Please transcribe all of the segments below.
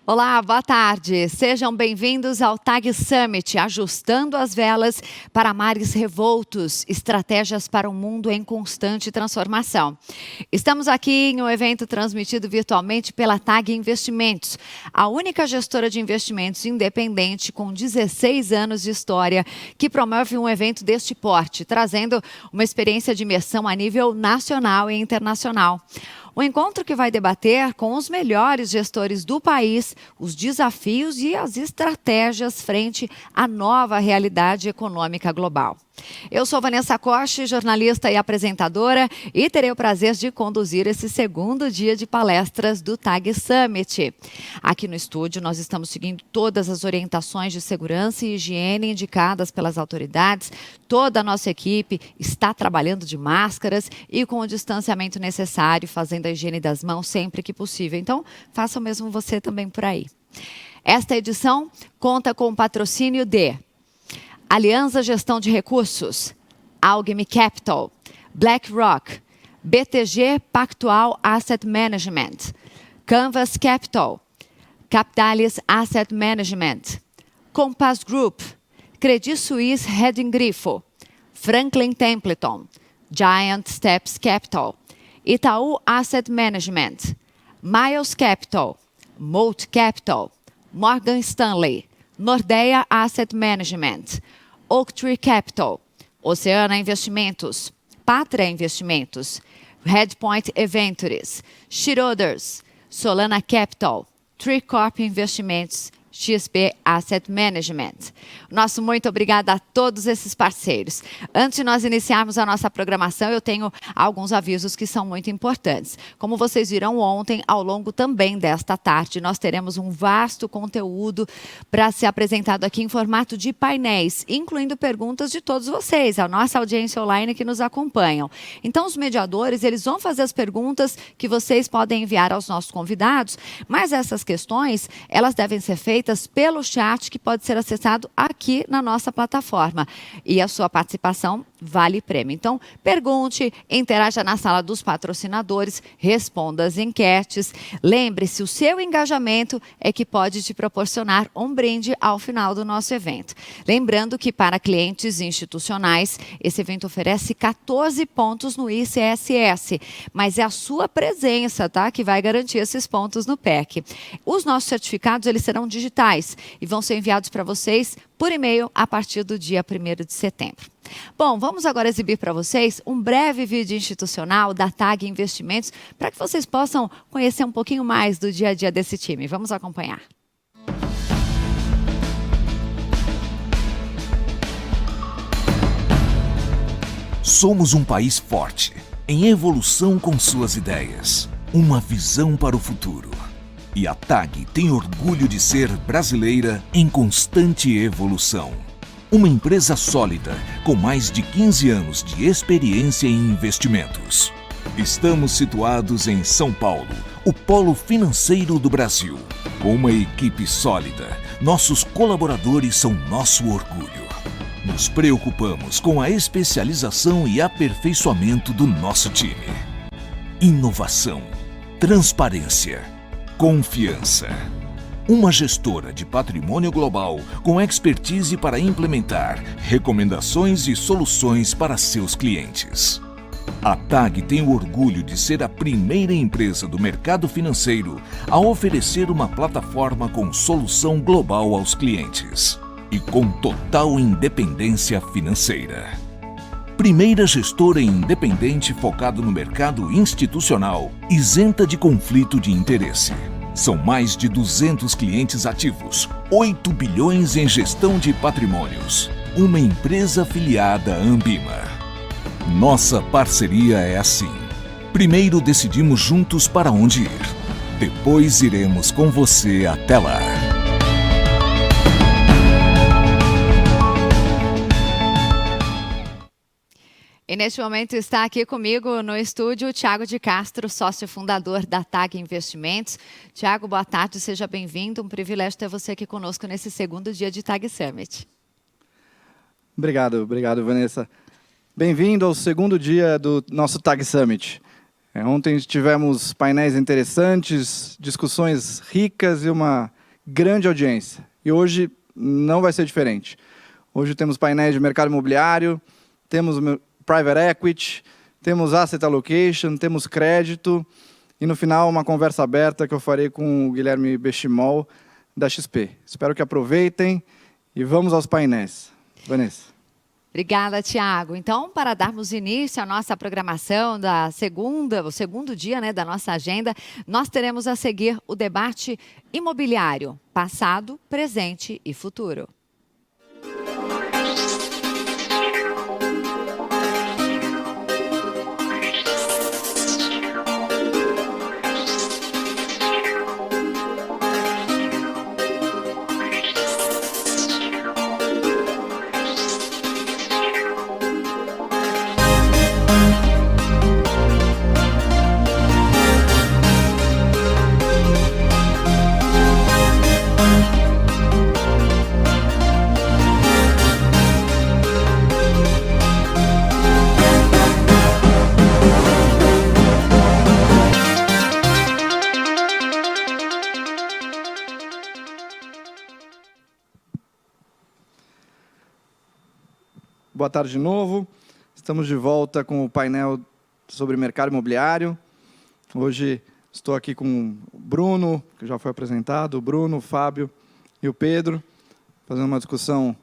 Olá, boa tarde. Sejam bem-vindos ao TAG Summit, ajustando as velas para mares revoltos, estratégias para um mundo em constante transformação. Estamos aqui em um evento transmitido virtualmente pela TAG Investimentos, a única gestora de investimentos independente com 16 anos de história que promove um evento deste porte, trazendo uma experiência de imersão a nível nacional e internacional. Um encontro que vai debater com os melhores gestores do país os desafios e as estratégias frente à nova realidade econômica global. Eu sou Vanessa Coche, jornalista e apresentadora, e terei o prazer de conduzir esse segundo dia de palestras do TAG Summit. Aqui no estúdio, nós estamos seguindo todas as orientações de segurança e higiene indicadas pelas autoridades. Toda a nossa equipe está trabalhando de máscaras e com o distanciamento necessário, fazendo a higiene das mãos sempre que possível. Então, faça o mesmo você também por aí. Esta edição conta com o patrocínio de Aliança Gestão de Recursos, Alchemy Capital, BlackRock, BTG Pactual Asset Management, Canvas Capital, Capitalis Asset Management, Compass Group, Credit Suisse Redding Grifo, Franklin Templeton, Giant Steps Capital, Itaú Asset Management, Miles Capital, Moat Capital, Morgan Stanley, Nordea Asset Management, Oaktree Capital, Oceana Investimentos, Pátria Investimentos, Redpoint Ventures, Schroders, Solana Capital, Tricorp Investimentos, XP Asset Management. Nosso muito obrigada a todos esses parceiros. Antes de nós iniciarmos a nossa programação, eu tenho alguns avisos que são muito importantes. Como vocês viram ontem, ao longo também desta tarde, nós teremos um vasto conteúdo para ser apresentado aqui em formato de painéis, incluindo perguntas de todos vocês, a nossa audiência online que nos acompanham. Então, os mediadores, eles vão fazer as perguntas que vocês podem enviar aos nossos convidados, mas essas questões, elas devem ser feitas pelo chat que pode ser acessado aqui na nossa plataforma. E a sua participação vale prêmio. Então, pergunte, interaja na sala dos patrocinadores, responda as enquetes. Lembre-se, o seu engajamento é que pode te proporcionar um brinde ao final do nosso evento. Lembrando que para clientes institucionais, esse evento oferece 14 pontos no ICSS, mas é a sua presença, tá, que vai garantir esses pontos no PEC. Os nossos certificados, eles serão digitais e vão ser enviados para vocês por e-mail a partir do dia 1º de setembro. Bom, vamos agora exibir para vocês um breve vídeo institucional da TAG Investimentos para que vocês possam conhecer um pouquinho mais do dia a dia desse time. Vamos acompanhar. Somos um país forte, em evolução com suas ideias, uma visão para o futuro. E a TAG tem orgulho de ser brasileira em constante evolução. Uma empresa sólida, com mais de 15 anos de experiência em investimentos. Estamos situados em São Paulo, o polo financeiro do Brasil. Com uma equipe sólida, nossos colaboradores são nosso orgulho. Nos preocupamos com a especialização e aperfeiçoamento do nosso time. Inovação, transparência, confiança. Uma gestora de patrimônio global com expertise para implementar recomendações e soluções para seus clientes. A TAG tem o orgulho de ser a primeira empresa do mercado financeiro a oferecer uma plataforma com solução global aos clientes e com total independência financeira. Primeira gestora independente focada no mercado institucional, isenta de conflito de interesse. São mais de 200 clientes ativos, 8 bilhões em gestão de patrimônios. Uma empresa afiliada à Ambima. Nossa parceria é assim. Primeiro decidimos juntos para onde ir. Depois iremos com você até lá. E neste momento está aqui comigo no estúdio o Thiago de Castro, sócio fundador da TAG Investimentos. Thiago, boa tarde, seja bem-vindo. Um privilégio ter você aqui conosco nesse segundo dia de TAG Summit. Obrigado, Vanessa. Bem-vindo ao segundo dia do nosso TAG Summit. Ontem tivemos painéis interessantes, discussões ricas e uma grande audiência. E hoje não vai ser diferente. Hoje temos painéis de mercado imobiliário, temos private equity, temos asset allocation, temos crédito e, no final, uma conversa aberta que eu farei com o Guilherme Bechimol, da XP. Espero que aproveitem e vamos aos painéis. Vanessa. Obrigada, Tiago. Então, para darmos início à nossa programação o segundo dia, né, da nossa agenda, nós teremos a seguir o debate imobiliário, passado, presente e futuro. Boa tarde de novo. Estamos de volta com o painel sobre mercado imobiliário. Hoje estou aqui com o Bruno, que já foi apresentado, o Bruno, o Fábio e o Pedro, fazendo uma discussão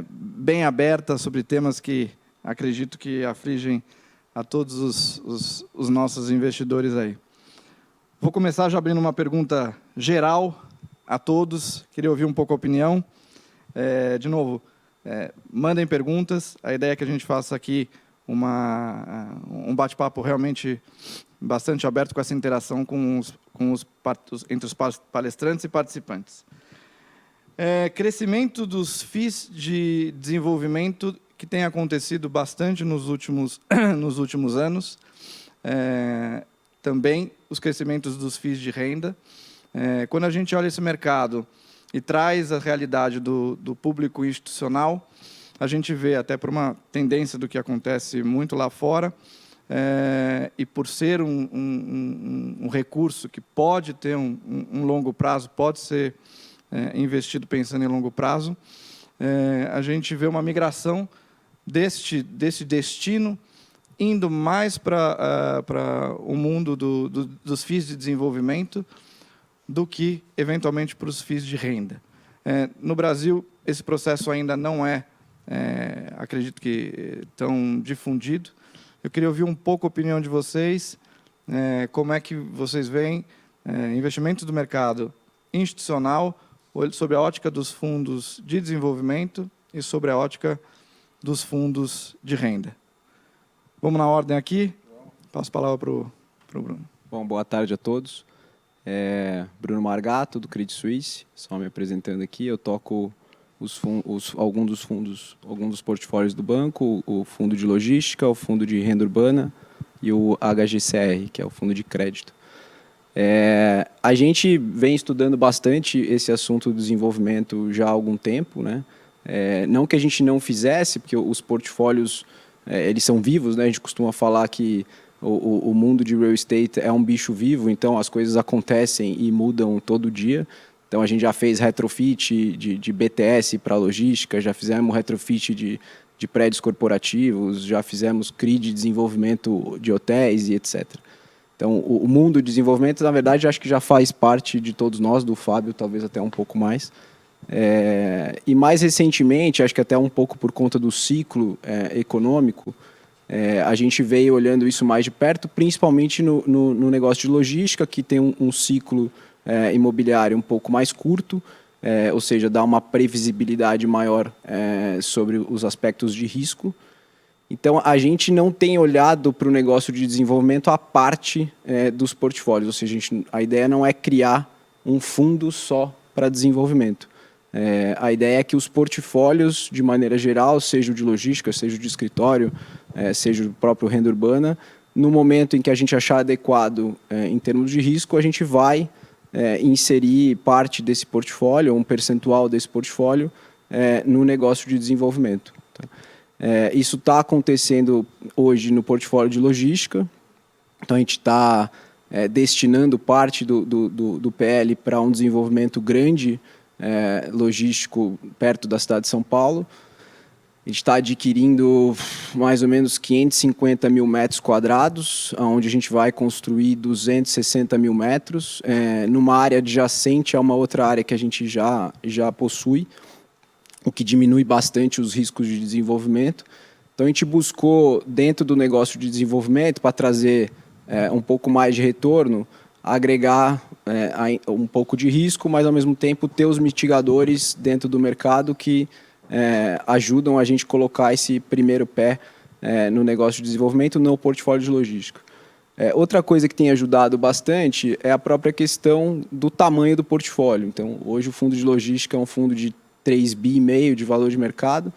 bem aberta sobre temas que acredito que afligem a todos os nossos investidores aí. Vou começar já abrindo uma pergunta geral a todos. Queria ouvir um pouco a opinião. De novo, mandem perguntas. A ideia é que a gente faça aqui um bate-papo realmente bastante aberto, com essa interação entre os palestrantes e participantes. Crescimento dos FIIs de desenvolvimento que tem acontecido bastante nos últimos anos. Também os crescimentos dos FIIs de renda. Quando a gente olha esse mercado e traz a realidade do público institucional, a gente vê, até por uma tendência do que acontece muito lá fora, e por ser um recurso que pode ter um longo prazo, pode ser investido pensando em longo prazo, a gente vê uma migração desse destino indo mais para o mundo dos FIIs de desenvolvimento do que, eventualmente, para os FIIs de renda. No Brasil, esse processo ainda não acredito que, tão difundido. Eu queria ouvir um pouco a opinião de vocês, como é que vocês veem investimentos do mercado institucional sobre a ótica dos fundos de desenvolvimento e sobre a ótica dos fundos de renda. Vamos na ordem aqui. Passo a palavra para o Bruno. Bom, boa tarde a todos. Bruno Margato, do Credit Suisse, só me apresentando aqui. Eu toco alguns dos portfólios do banco, o fundo de logística, o fundo de renda urbana e o HGCR, que é o fundo de crédito. A gente vem estudando bastante esse assunto do desenvolvimento já há algum tempo, né? Não que a gente não fizesse, porque os portfólios eles são vivos, né? A gente costuma falar que o mundo de real estate é um bicho vivo, então as coisas acontecem e mudam todo dia. Então a gente já fez retrofit de BTS para logística, já fizemos retrofit de prédios corporativos, já fizemos CRI de desenvolvimento de hotéis e etc. Então o mundo de desenvolvimento, na verdade, acho que já faz parte de todos nós, do Fábio talvez até um pouco mais. E mais recentemente, acho que até um pouco por conta do ciclo econômico, a gente veio olhando isso mais de perto, principalmente no negócio de logística, que tem um ciclo imobiliário um pouco mais curto, ou seja, dá uma previsibilidade maior sobre os aspectos de risco. Então, a gente não tem olhado para o negócio de desenvolvimento à parte dos portfólios, ou seja, a ideia não é criar um fundo só para desenvolvimento. A ideia é que os portfólios, de maneira geral, seja o de logística, seja o de escritório, seja o próprio renda urbana, no momento em que a gente achar adequado em termos de risco, a gente vai inserir parte desse portfólio, um percentual desse portfólio, no negócio de desenvolvimento. Tá? Isso está acontecendo hoje no portfólio de logística. Então, a gente está destinando parte do PL para um desenvolvimento grande logístico perto da cidade de São Paulo. A gente está adquirindo mais ou menos 550 mil metros quadrados, onde a gente vai construir 260 mil metros, numa área adjacente a uma outra área que a gente já possui, o que diminui bastante os riscos de desenvolvimento. Então, a gente buscou, dentro do negócio de desenvolvimento, para trazer um pouco mais de retorno, agregar um pouco de risco, mas, ao mesmo tempo, ter os mitigadores dentro do mercado que ajudam a gente a colocar esse primeiro pé no negócio de desenvolvimento, no portfólio de logística. Outra coisa que tem ajudado bastante é a própria questão do tamanho do portfólio. Então, hoje o fundo de logística é um fundo de 3,5 bi de valor de mercado.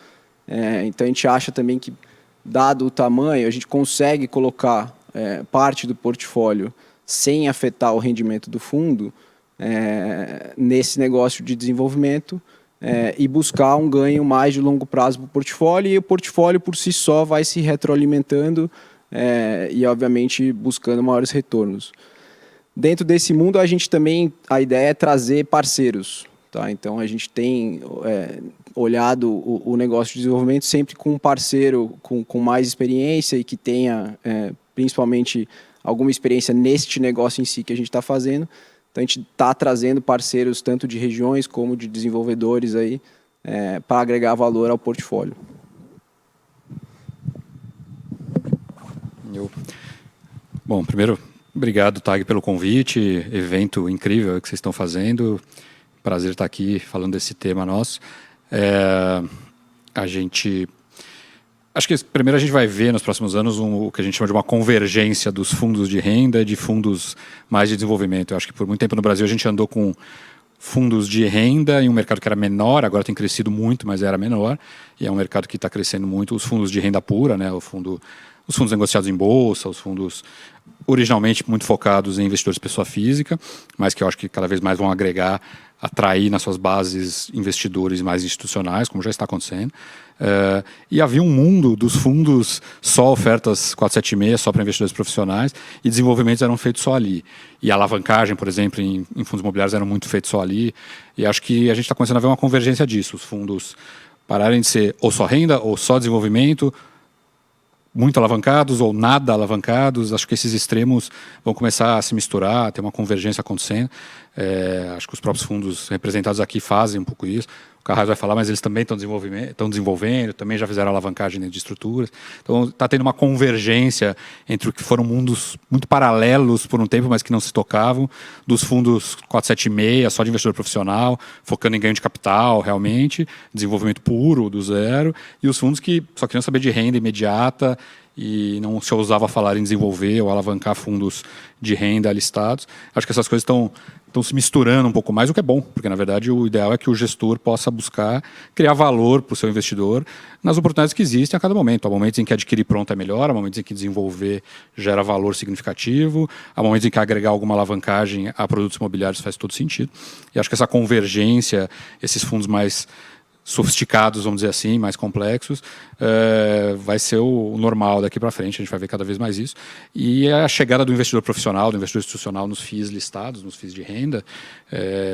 Então, a gente acha também que, dado o tamanho, a gente consegue colocar parte do portfólio sem afetar o rendimento do fundo nesse negócio de desenvolvimento, e buscar um ganho mais de longo prazo para o portfólio, e o portfólio por si só vai se retroalimentando e, obviamente, buscando maiores retornos. Dentro desse mundo, a ideia é trazer parceiros. Tá? Então, a gente tem olhado o negócio de desenvolvimento sempre com um parceiro com mais experiência e que tenha, principalmente, alguma experiência neste negócio em si que a gente está fazendo. Então, a gente está trazendo parceiros tanto de regiões como de desenvolvedores aí, para agregar valor ao portfólio. Bom, primeiro, obrigado, TAG, pelo convite, evento incrível que vocês estão fazendo. Prazer estar aqui falando desse tema nosso. Acho que primeiro a gente vai ver nos próximos anos o que a gente chama de uma convergência dos fundos de renda e de fundos mais de desenvolvimento. Eu acho que por muito tempo no Brasil a gente andou com fundos de renda em um mercado que era menor, agora tem crescido muito, mas era menor, e é um mercado que está crescendo muito. Os fundos de renda pura, né, os fundos negociados em bolsa, os fundos originalmente muito focados em investidores pessoa física, mas que eu acho que cada vez mais vão atrair nas suas bases investidores mais institucionais, como já está acontecendo. E havia um mundo dos fundos só ofertas 476, só para investidores profissionais, e desenvolvimentos eram feitos só ali. E a alavancagem, por exemplo, em fundos imobiliários eram muito feitos só ali. E acho que a gente está começando a ver uma convergência disso. Os fundos pararem de ser ou só renda ou só desenvolvimento, muito alavancados ou nada alavancados. Acho que esses extremos vão começar a se misturar, ter uma convergência acontecendo. Acho que os próprios fundos representados aqui fazem um pouco isso. O Carrasco vai falar, mas eles também estão desenvolvendo, também já fizeram alavancagem de estruturas. Então, está tendo uma convergência entre o que foram mundos muito paralelos por um tempo, mas que não se tocavam, dos fundos 476, só de investidor profissional, focando em ganho de capital, realmente, desenvolvimento puro, do zero, e os fundos que só queriam saber de renda imediata e não se ousava falar em desenvolver ou alavancar fundos de renda listados. Acho que essas coisas estão se misturando um pouco mais, o que é bom, porque, na verdade, o ideal é que o gestor possa buscar criar valor para o seu investidor nas oportunidades que existem a cada momento. Há momentos em que adquirir pronto é melhor, há momentos em que desenvolver gera valor significativo, há momentos em que agregar alguma alavancagem a produtos imobiliários faz todo sentido. E acho que essa convergência, esses fundos mais sofisticados, vamos dizer assim, mais complexos, vai ser o normal daqui para frente. A gente vai ver cada vez mais isso. E a chegada do investidor profissional, do investidor institucional nos FIIs listados, nos FIIs de renda,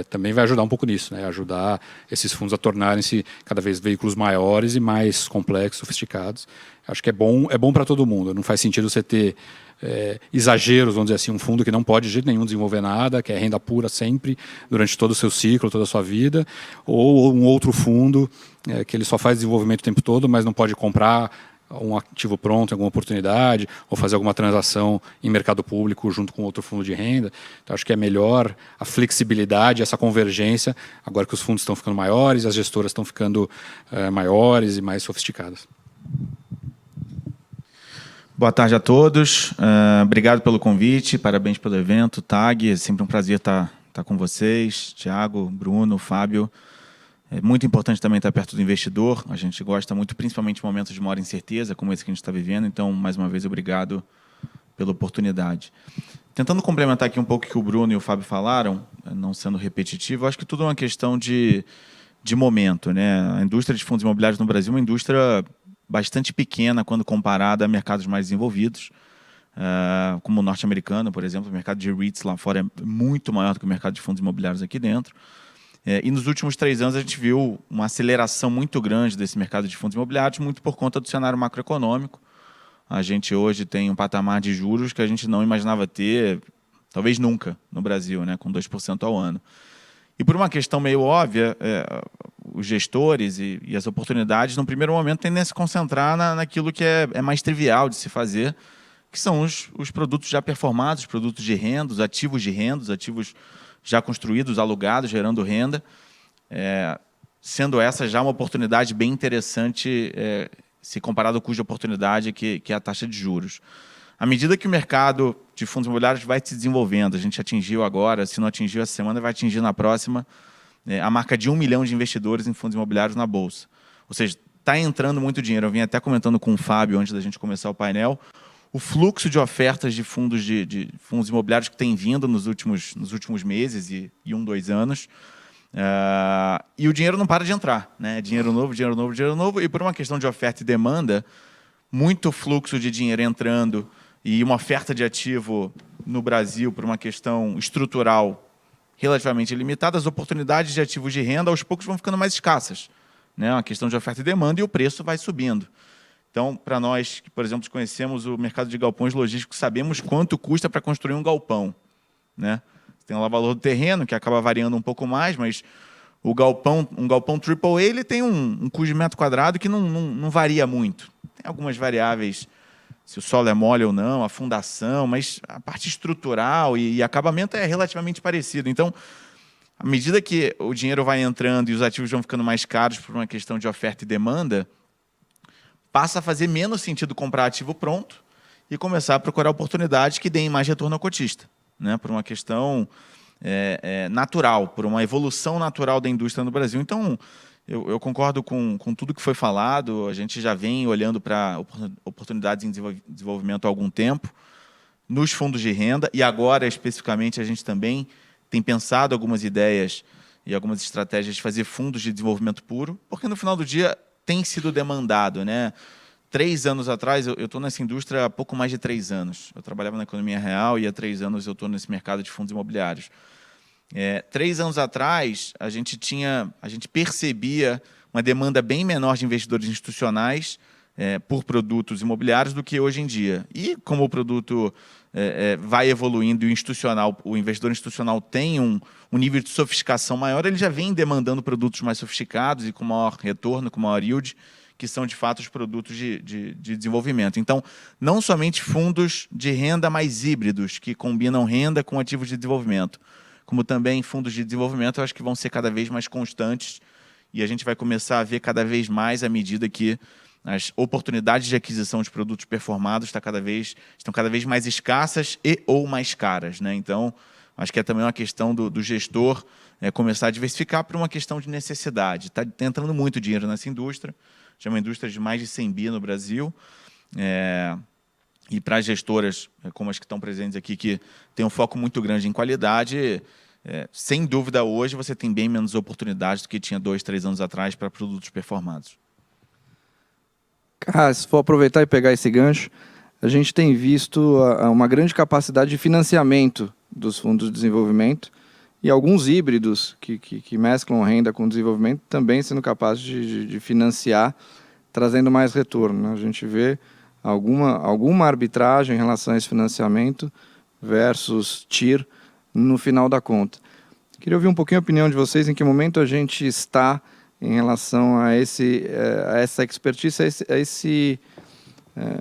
também vai ajudar um pouco nisso, né? Ajudar esses fundos a tornarem-se cada vez veículos maiores e mais complexos, sofisticados. Acho que é bom para todo mundo. Não faz sentido você ter exageros, vamos dizer assim, um fundo que não pode de jeito nenhum desenvolver nada, que é renda pura sempre, durante todo o seu ciclo, toda a sua vida, ou um outro fundo que ele só faz desenvolvimento o tempo todo, mas não pode comprar um ativo pronto em alguma oportunidade, ou fazer alguma transação em mercado público junto com outro fundo de renda. Então, acho que é melhor a flexibilidade, essa convergência, agora que os fundos estão ficando maiores, as gestoras estão ficando maiores e mais sofisticadas. Boa tarde a todos. Obrigado pelo convite, parabéns pelo evento, TAG. É sempre um prazer estar com vocês, Thiago, Bruno, Fábio. É muito importante também estar perto do investidor. A gente gosta muito, principalmente em momentos de maior incerteza, como esse que a gente está vivendo. Então, mais uma vez, obrigado pela oportunidade. Tentando complementar aqui um pouco o que o Bruno e o Fábio falaram, não sendo repetitivo, acho que tudo é uma questão de momento, né? A indústria de fundos imobiliários no Brasil é uma indústria bastante pequena quando comparada a mercados mais desenvolvidos. como o norte-americano, por exemplo. O mercado de REITs lá fora é muito maior do que o mercado de fundos imobiliários aqui dentro. E nos últimos 3 anos a gente viu uma aceleração muito grande desse mercado de fundos imobiliários, muito por conta do cenário macroeconômico. A gente hoje tem um patamar de juros que a gente não imaginava ter, talvez nunca, no Brasil, né, com 2% ao ano. E por uma questão meio óbvia, os gestores e as oportunidades, no primeiro momento, tendem a se concentrar naquilo que é mais trivial de se fazer, que são os produtos já performados, os produtos de renda, os ativos já construídos, alugados, gerando renda, sendo essa já uma oportunidade bem interessante se comparado ao custo de oportunidade, que é a taxa de juros. À medida que o mercado de fundos imobiliários vai se desenvolvendo, a gente atingiu agora, se não atingiu essa semana, vai atingir na próxima, a marca de 1 milhão de investidores em fundos imobiliários na Bolsa. Ou seja, está entrando muito dinheiro. Eu vim até comentando com o Fábio, antes da gente começar o painel, o fluxo de ofertas de fundos imobiliários que tem vindo nos últimos meses e 1, 2 anos. E o dinheiro não para de entrar, né? Dinheiro novo, dinheiro novo, dinheiro novo. E por uma questão de oferta e demanda, muito fluxo de dinheiro entrando e uma oferta de ativo no Brasil por uma questão estrutural relativamente limitada, as oportunidades de ativos de renda aos poucos vão ficando mais escassas, né? Uma questão de oferta e demanda e o preço vai subindo. Então, para nós que, por exemplo, conhecemos o mercado de galpões logísticos, sabemos quanto custa para construir um galpão, né? Tem o valor do terreno, que acaba variando um pouco mais, mas um galpão AAA ele tem um custo de metro quadrado que não varia muito. Tem algumas variáveis, se o solo é mole ou não, a fundação, mas a parte estrutural e acabamento é relativamente parecido. Então, à medida que o dinheiro vai entrando e os ativos vão ficando mais caros por uma questão de oferta e demanda, passa a fazer menos sentido comprar ativo pronto e começar a procurar oportunidades que deem mais retorno ao cotista, né? Por uma questão natural, por uma evolução natural da indústria no Brasil. Então, eu concordo com tudo que foi falado. A gente já vem olhando para oportunidades em desenvolvimento há algum tempo, nos fundos de renda, e agora, especificamente, a gente também tem pensado algumas ideias e algumas estratégias de fazer fundos de desenvolvimento puro, porque, no final do dia, tem sido demandado, né? 3 anos atrás, eu estou nessa indústria há pouco mais de 3 anos. Eu trabalhava na economia real e há 3 anos eu estou nesse mercado de fundos imobiliários. 3 anos atrás, a gente percebia uma demanda bem menor de investidores institucionais por produtos imobiliários do que hoje em dia. E como o produto vai evoluindo e o investidor institucional tem um nível de sofisticação maior, ele já vem demandando produtos mais sofisticados e com maior retorno, com maior yield, que são, de fato, os produtos de desenvolvimento. Então, não somente fundos de renda mais híbridos, que combinam renda com ativos de desenvolvimento, como também fundos de desenvolvimento, eu acho que vão ser cada vez mais constantes e a gente vai começar a ver cada vez mais à medida que as oportunidades de aquisição de produtos performados estão cada vez mais escassas ou mais caras, né? Então, acho que é também uma questão do gestor começar a diversificar por uma questão de necessidade. Está entrando muito dinheiro nessa indústria, já é uma indústria de mais de 100 bi no Brasil, e para as gestoras, como as que estão presentes aqui, que têm um foco muito grande em qualidade, sem dúvida, hoje você tem bem menos oportunidades do que tinha 2, 3 anos atrás para produtos performados. Se for aproveitar e pegar esse gancho, a gente tem visto uma grande capacidade de financiamento dos fundos de desenvolvimento e alguns híbridos que mesclam renda com desenvolvimento também sendo capazes de financiar, trazendo mais retorno, né? A gente vê alguma arbitragem em relação a esse financiamento versus TIR no final da conta. Queria ouvir um pouquinho a opinião de vocês, em que momento a gente está em relação a essa expertise, a esse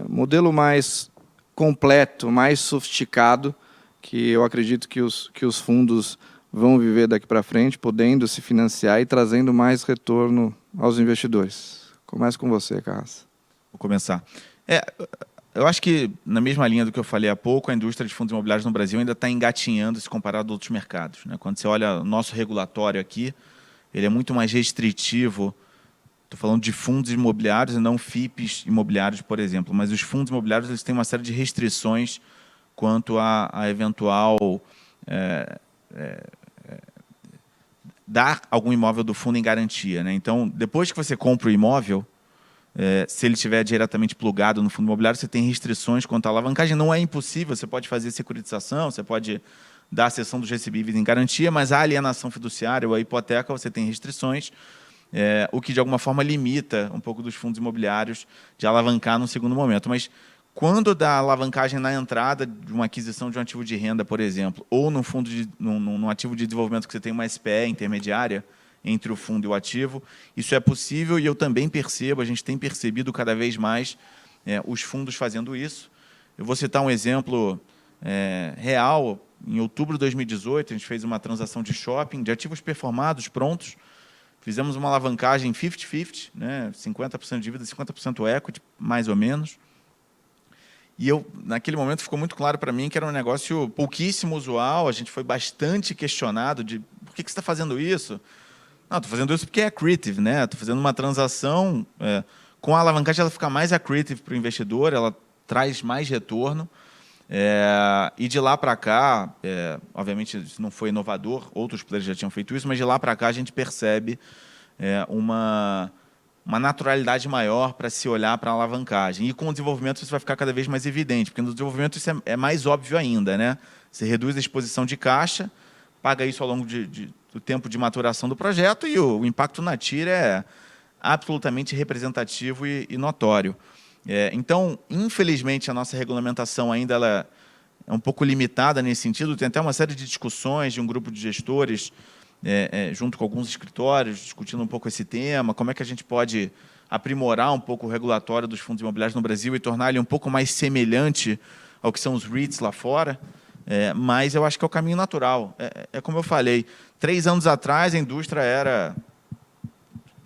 modelo mais completo, mais sofisticado, que eu acredito que os fundos vão viver daqui para frente, podendo se financiar e trazendo mais retorno aos investidores. Começo com você, Carras. Vou começar. Eu acho que, na mesma linha do que eu falei há pouco, a indústria de fundos imobiliários no Brasil ainda está engatinhando se comparado a outros mercados, né? Quando você olha o nosso regulatório aqui, ele é muito mais restritivo. Estou falando de fundos imobiliários e não FIPs imobiliários, por exemplo. Mas os fundos imobiliários eles têm uma série de restrições quanto a eventual dar algum imóvel do fundo em garantia, né? Então, depois que você compra o imóvel, se ele estiver diretamente plugado no fundo imobiliário, você tem restrições quanto à alavancagem. Não é impossível, você pode fazer securitização, você pode dar a cessão dos recebíveis em garantia, mas a alienação fiduciária ou a hipoteca, você tem restrições, o que, de alguma forma, limita um pouco dos fundos imobiliários de alavancar no segundo momento. Mas, quando dá alavancagem na entrada de uma aquisição de um ativo de renda, por exemplo, ou num ativo de desenvolvimento que você tem uma SPE intermediária entre o fundo e o ativo, isso é possível e eu também percebo, a gente tem percebido cada vez mais os fundos fazendo isso. Eu vou citar um exemplo real. Em outubro de 2018, a gente fez uma transação de shopping, de ativos performados, prontos. Fizemos uma alavancagem 50-50, né? 50% de dívida, 50% equity, mais ou menos. E naquele momento, ficou muito claro para mim que era um negócio pouquíssimo usual. A gente foi bastante questionado de por que você está fazendo isso? Não, estou fazendo isso porque é accretive, né? Estou fazendo uma transação com a alavancagem, ela fica mais accretive para o investidor, ela traz mais retorno. E de lá para cá, obviamente isso não foi inovador, outros players já tinham feito isso, mas de lá para cá a gente percebe uma naturalidade maior para se olhar para a alavancagem. E com o desenvolvimento isso vai ficar cada vez mais evidente, porque no desenvolvimento isso é mais óbvio ainda, né? Você reduz a exposição de caixa, paga isso ao longo do tempo de maturação do projeto e o impacto na TIR é absolutamente representativo e notório. Então, infelizmente, a nossa regulamentação ainda ela é um pouco limitada nesse sentido. Tem até uma série de discussões de um grupo de gestores, junto com alguns escritórios, discutindo um pouco esse tema, como é que a gente pode aprimorar um pouco o regulatório dos fundos imobiliários no Brasil e tornar ele um pouco mais semelhante ao que são os REITs lá fora. Mas eu acho que é o caminho natural. Como eu falei, 3 anos atrás a indústria era...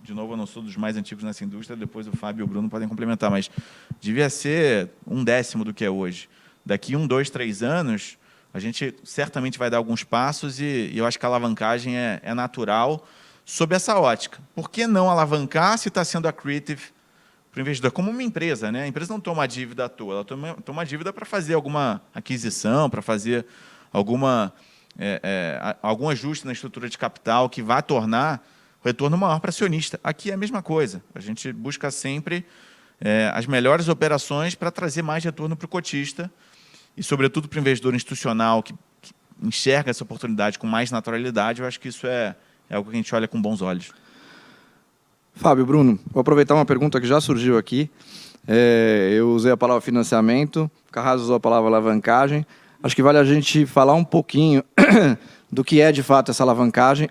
De novo, eu não sou dos mais antigos nessa indústria, depois o Fábio e o Bruno podem complementar, mas devia ser 1/10 do que é hoje. Daqui 1, 2, 3 anos, a gente certamente vai dar alguns passos e eu acho que a alavancagem é natural sob essa ótica. Por que não alavancar se está sendo accretive para o investidor? Como uma empresa, né? A empresa não toma dívida à toa, ela toma dívida para fazer alguma aquisição, para fazer algum ajuste na estrutura de capital que vá tornar o retorno maior para acionista. Aqui é a mesma coisa. A gente busca sempre as melhores operações para trazer mais retorno para o cotista e, sobretudo, para o investidor institucional que enxerga essa oportunidade com mais naturalidade. Eu acho que isso é algo que a gente olha com bons olhos. Fábio, Bruno, vou aproveitar uma pergunta que já surgiu aqui. Eu usei a palavra financiamento, o Carrasco usou a palavra alavancagem. Acho que vale a gente falar um pouquinho do que é, de fato, essa alavancagem,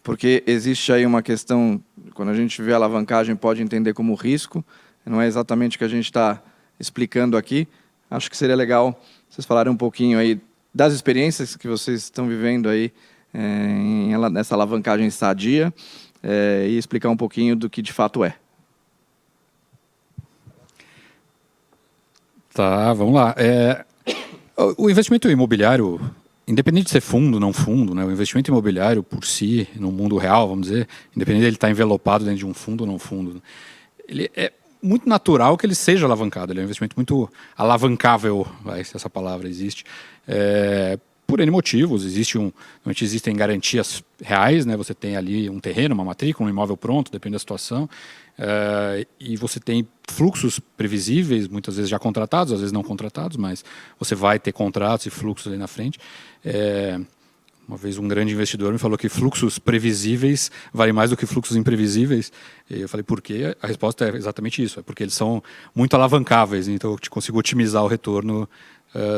porque existe aí uma questão, quando a gente vê a alavancagem, pode entender como risco, não é exatamente o que a gente está explicando aqui. Acho que seria legal vocês falarem um pouquinho aí das experiências que vocês estão vivendo aí nessa alavancagem sadia e explicar um pouquinho do que de fato é. Tá, vamos lá. O investimento imobiliário, independente de ser fundo ou não fundo, né, o investimento imobiliário por si, no mundo real, vamos dizer, independente de ele estar envelopado dentro de um fundo ou não fundo, ele é muito natural que ele seja alavancado. Ele é um investimento muito alavancável, se essa palavra existe, por N motivos. Existem garantias reais, né? Você tem ali um terreno, uma matrícula, um imóvel pronto, depende da situação, e você tem fluxos previsíveis, muitas vezes já contratados, às vezes não contratados, mas você vai ter contratos e fluxos ali na frente. Uma vez um grande investidor me falou que fluxos previsíveis valem mais do que fluxos imprevisíveis. E eu falei, por quê? A resposta é exatamente isso, é porque eles são muito alavancáveis, então eu consigo otimizar o retorno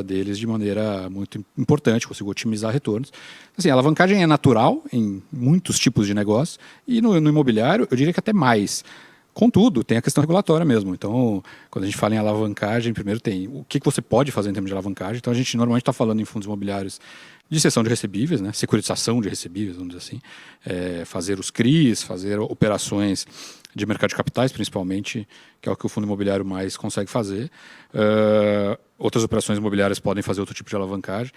deles de maneira muito importante, consigo otimizar retornos. Assim, a alavancagem é natural em muitos tipos de negócio e no imobiliário eu diria que até mais. Contudo, tem a questão regulatória mesmo. Então, quando a gente fala em alavancagem, primeiro tem o que você pode fazer em termos de alavancagem. Então, a gente normalmente está falando em fundos imobiliários de cessão de recebíveis, né? Securitização de recebíveis, vamos dizer assim. Fazer os CRIs, fazer operações de mercado de capitais, principalmente, que é o que o fundo imobiliário mais consegue fazer. Outras operações imobiliárias podem fazer outro tipo de alavancagem.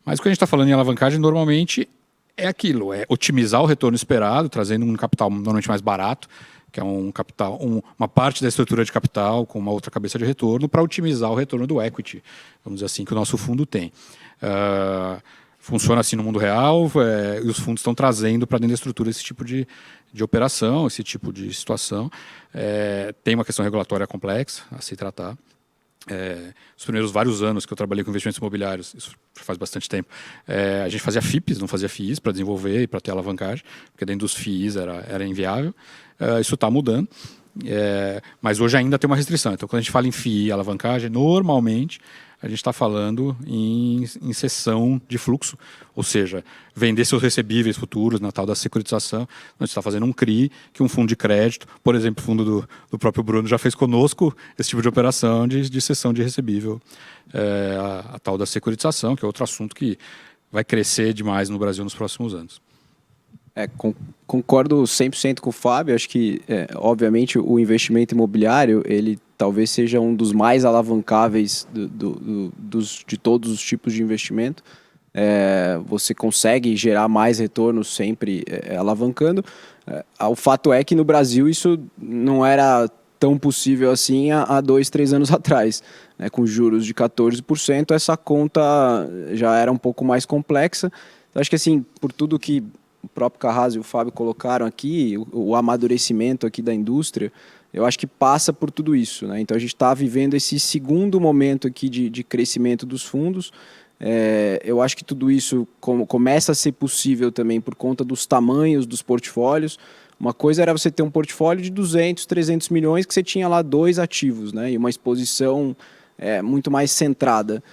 Mas o que a gente está falando em alavancagem, normalmente, é aquilo. É otimizar o retorno esperado, trazendo um capital normalmente mais barato, que é um capital, uma parte da estrutura de capital com uma outra cabeça de retorno para otimizar o retorno do equity, vamos dizer assim, que o nosso fundo tem. funciona assim no mundo real, e os fundos estão trazendo para dentro da estrutura esse tipo de operação, esse tipo de situação. Tem uma questão regulatória complexa a se tratar. Os primeiros vários anos que eu trabalhei com investimentos imobiliários, isso faz bastante tempo, a gente fazia FIPs, não fazia FIIs para desenvolver e para ter alavancagem, porque dentro dos FIIs era inviável. Isso está mudando, mas hoje ainda tem uma restrição. Então, quando a gente fala em FII e alavancagem, normalmente a gente está falando em cessão de fluxo, ou seja, vender seus recebíveis futuros na tal da securitização. A gente está fazendo um CRI, que um fundo de crédito, por exemplo, o fundo do próprio Bruno já fez conosco esse tipo de operação de cessão de recebível, a tal da securitização, que é outro assunto que vai crescer demais no Brasil nos próximos anos. Concordo 100% com o Fábio. Acho que, obviamente, o investimento imobiliário, ele talvez seja um dos mais alavancáveis de todos os tipos de investimento. Você consegue gerar mais retorno sempre alavancando. O fato é que no Brasil isso não era tão possível assim há 2, 3 anos atrás. Com juros de 14%, essa conta já era um pouco mais complexa. Então, acho que, assim, por tudo que o próprio Carrasco e o Fábio colocaram aqui, o amadurecimento aqui da indústria, eu acho que passa por tudo isso, né? Então a gente está vivendo esse segundo momento aqui de crescimento dos fundos. Eu acho que tudo isso começa a ser possível também por conta dos tamanhos dos portfólios. Uma coisa era você ter um portfólio de 200, 300 milhões que você tinha lá 2 ativos, né? E uma exposição muito mais centrada.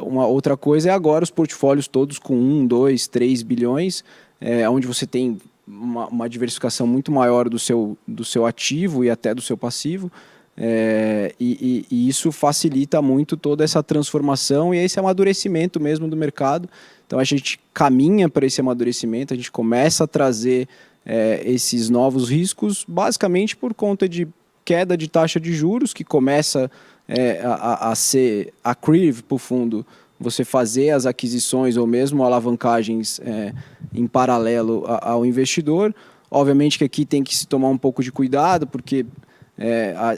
Uma outra coisa é agora os portfólios todos com 1, 2, 3 bilhões, onde você tem uma diversificação muito maior do seu ativo e até do seu passivo, e isso facilita muito toda essa transformação e esse amadurecimento mesmo do mercado. Então a gente caminha para esse amadurecimento, a gente começa a trazer esses novos riscos, basicamente por conta de queda de taxa de juros, que começa a ser accretive para o fundo, você fazer as aquisições ou mesmo alavancagens em paralelo ao investidor. Obviamente que aqui tem que se tomar um pouco de cuidado, porque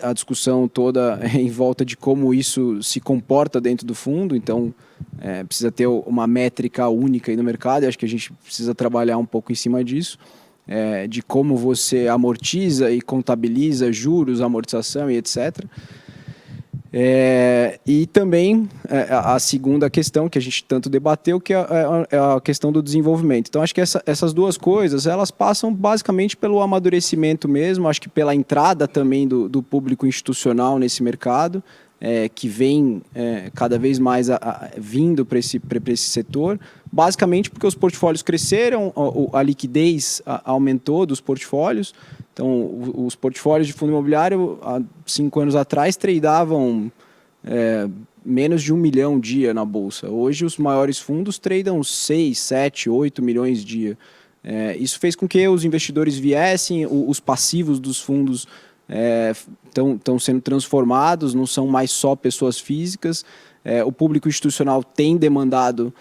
a discussão toda é em volta de como isso se comporta dentro do fundo, então precisa ter uma métrica única aí no mercado, e acho que a gente precisa trabalhar um pouco em cima disso, de como você amortiza e contabiliza juros, amortização e etc. E também a segunda questão que a gente tanto debateu, que é a questão do desenvolvimento. Então, acho que essas duas coisas, elas passam basicamente pelo amadurecimento mesmo, acho que pela entrada também do público institucional nesse mercado, que vem cada vez mais vindo para esse setor, basicamente porque os portfólios cresceram, a liquidez aumentou dos portfólios. Então, os portfólios de fundo imobiliário, há 5 anos atrás, tradeavam menos de 1 milhão dia na Bolsa. Hoje, os maiores fundos tradam 6, 7, 8 milhões dia. Isso fez com que os investidores viessem, os passivos dos fundos estão sendo transformados, não são mais só pessoas físicas. O público institucional tem demandado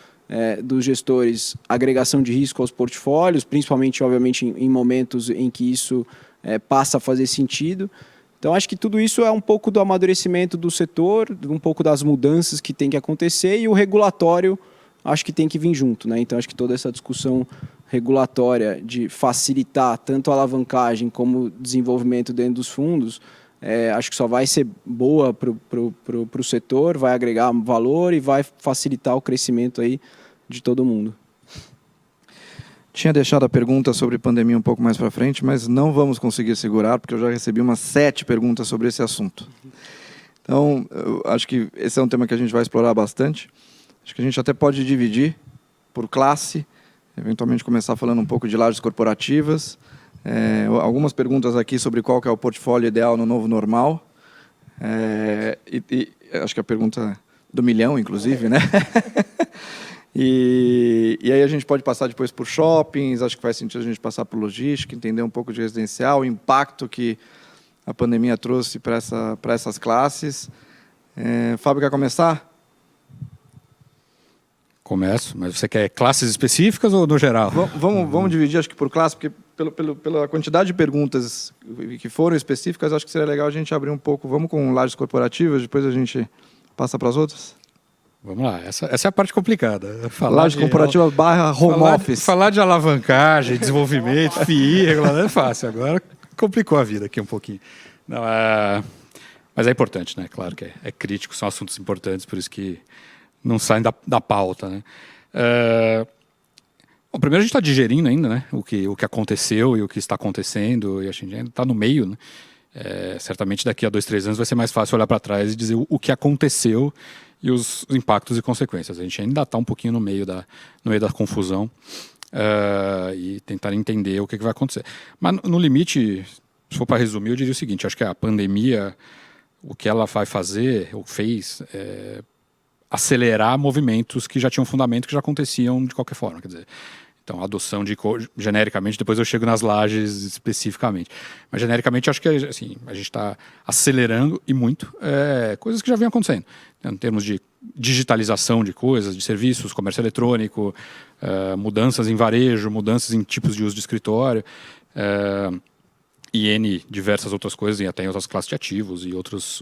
dos gestores agregação de risco aos portfólios, principalmente, obviamente, em momentos em que isso passa a fazer sentido. Então, acho que tudo isso é um pouco do amadurecimento do setor, um pouco das mudanças que tem que acontecer, e o regulatório acho que tem que vir junto, né? Então, acho que toda essa discussão regulatória de facilitar tanto a alavancagem como o desenvolvimento dentro dos fundos, acho que só vai ser boa para o setor, vai agregar valor e vai facilitar o crescimento aí de todo mundo. Tinha deixado a pergunta sobre pandemia um pouco mais para frente, mas não vamos conseguir segurar, porque eu já recebi umas 7 perguntas sobre esse assunto. Então, eu acho que esse é um tema que a gente vai explorar bastante. Acho que a gente até pode dividir por classe, eventualmente começar falando um pouco de lajes corporativas. Algumas perguntas aqui sobre qual que é o portfólio ideal no novo normal. E acho que a pergunta do milhão, inclusive, né? E aí a gente pode passar depois por shoppings, acho que faz sentido a gente passar por logística, entender um pouco de residencial, o impacto que a pandemia trouxe para essas classes. Fábio, quer começar? Começo, mas você quer classes específicas ou no geral? Vamos dividir, acho que por classe, porque pela quantidade de perguntas que foram específicas, acho que seria legal a gente abrir um pouco. Vamos com lajes corporativas, depois a gente passa para as outras? Vamos lá, essa é a parte complicada. Laje corporativa / home office. Falar de alavancagem, desenvolvimento, FII, não é fácil. Agora complicou a vida aqui um pouquinho. Não, mas é importante, né? Claro que é crítico, são assuntos importantes, por isso que não saem da pauta, né? Bom, primeiro a gente está digerindo ainda, né? O que aconteceu e o que está acontecendo, e a gente ainda está no meio, né? Certamente daqui a 2, 3 anos vai ser mais fácil olhar para trás e dizer o que aconteceu e os impactos e consequências. A gente ainda está um pouquinho no meio da confusão e tentar entender o que vai acontecer. Mas no limite, se for para resumir, eu diria o seguinte: acho que a pandemia, o que ela vai fazer, ou fez, acelerar movimentos que já tinham fundamento, que já aconteciam de qualquer forma. Quer dizer, então, a adoção genericamente, depois eu chego nas lajes especificamente. Mas, genericamente, acho que assim, a gente está acelerando e muito coisas que já vinham acontecendo. Em termos de digitalização de coisas, de serviços, comércio eletrônico, mudanças em varejo, mudanças em tipos de uso de escritório, e N diversas outras coisas, e até em outras classes de ativos e outros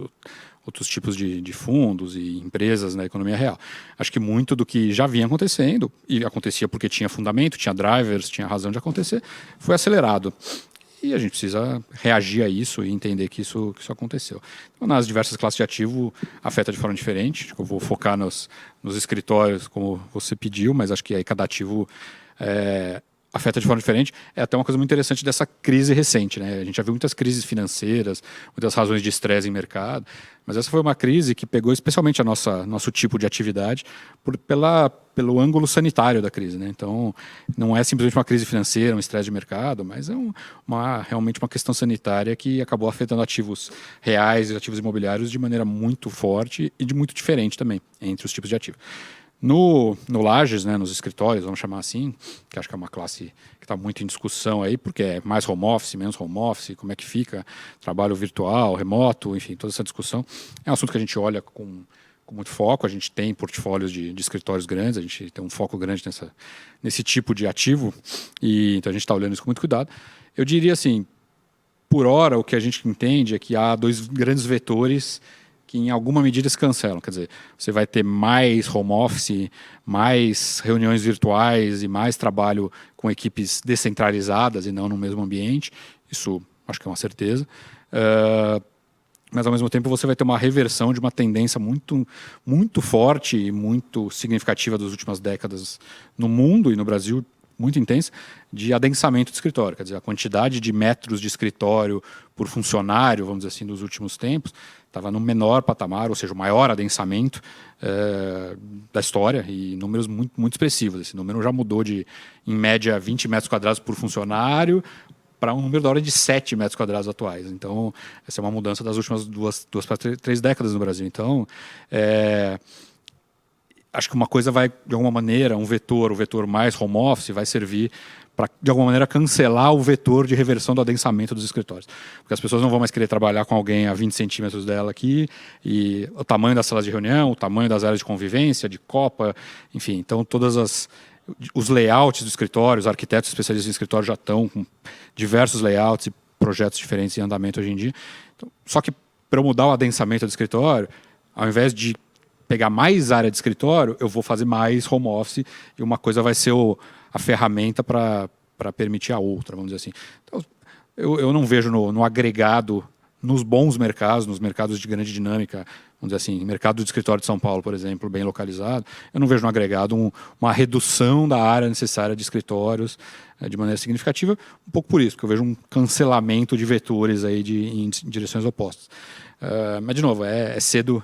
tipos de fundos e empresas na economia real. Acho que muito do que já vinha acontecendo, e acontecia porque tinha fundamento, tinha drivers, tinha razão de acontecer, foi acelerado. E a gente precisa reagir a isso e entender que isso aconteceu. Então, nas diversas classes de ativo, afeta de forma diferente. Eu vou focar nos escritórios, como você pediu, mas acho que aí cada ativo afeta de forma diferente. É até uma coisa muito interessante dessa crise recente, né? A gente já viu muitas crises financeiras, muitas razões de estresse em mercado, mas essa foi uma crise que pegou especialmente nosso tipo de atividade pelo ângulo sanitário da crise, né? Então, não é simplesmente uma crise financeira, um estresse de mercado, mas é realmente uma questão sanitária que acabou afetando ativos reais e ativos imobiliários de maneira muito forte e de muito diferente também entre os tipos de ativos. No Lajes, né, nos escritórios, vamos chamar assim, que acho que é uma classe que está muito em discussão aí, porque é mais home office, menos home office, como é que fica, trabalho virtual, remoto, enfim, toda essa discussão. É um assunto que a gente olha com muito foco, a gente tem portfólios de escritórios grandes, a gente tem um foco grande nesse tipo de ativo, e então a gente está olhando isso com muito cuidado. Eu diria assim, por hora, o que a gente entende é que há 2 grandes vetores que em alguma medida se cancelam. Quer dizer, você vai ter mais home office, mais reuniões virtuais e mais trabalho com equipes descentralizadas e não no mesmo ambiente. Isso acho que é uma certeza. Mas, ao mesmo tempo, você vai ter uma reversão de uma tendência muito, muito forte e muito significativa das últimas décadas no mundo e no Brasil, muito intensa, de adensamento de escritório. Quer dizer, a quantidade de metros de escritório por funcionário, vamos dizer assim, dos últimos tempos, estava no menor patamar, ou seja, o maior adensamento da história, e números muito, muito expressivos. Esse número já mudou de, em média, 20 metros quadrados por funcionário para um número da ordem de 7 metros quadrados atuais. Então, essa é uma mudança das últimas 2 para 3 décadas no Brasil. Então, acho que uma coisa vai, de alguma maneira, o vetor mais home office vai servir para, de alguma maneira, cancelar o vetor de reversão do adensamento dos escritórios. Porque as pessoas não vão mais querer trabalhar com alguém a 20 centímetros dela aqui, e o tamanho das salas de reunião, o tamanho das áreas de convivência, de copa, enfim. Então, os layouts do escritório, os arquitetos especialistas em escritório já estão com diversos layouts e projetos diferentes em andamento hoje em dia. Então, só que, para eu mudar o adensamento do escritório, ao invés de pegar mais área de escritório, eu vou fazer mais home office, e uma coisa vai ser a ferramenta para permitir a outra, vamos dizer assim. Então, eu não vejo no agregado, nos bons mercados, nos mercados de grande dinâmica, vamos dizer assim, mercado do escritório de São Paulo, por exemplo, bem localizado, eu não vejo no agregado uma redução da área necessária de escritórios de maneira significativa, um pouco por isso, porque eu vejo um cancelamento de vetores aí em direções opostas. Mas, de novo, é cedo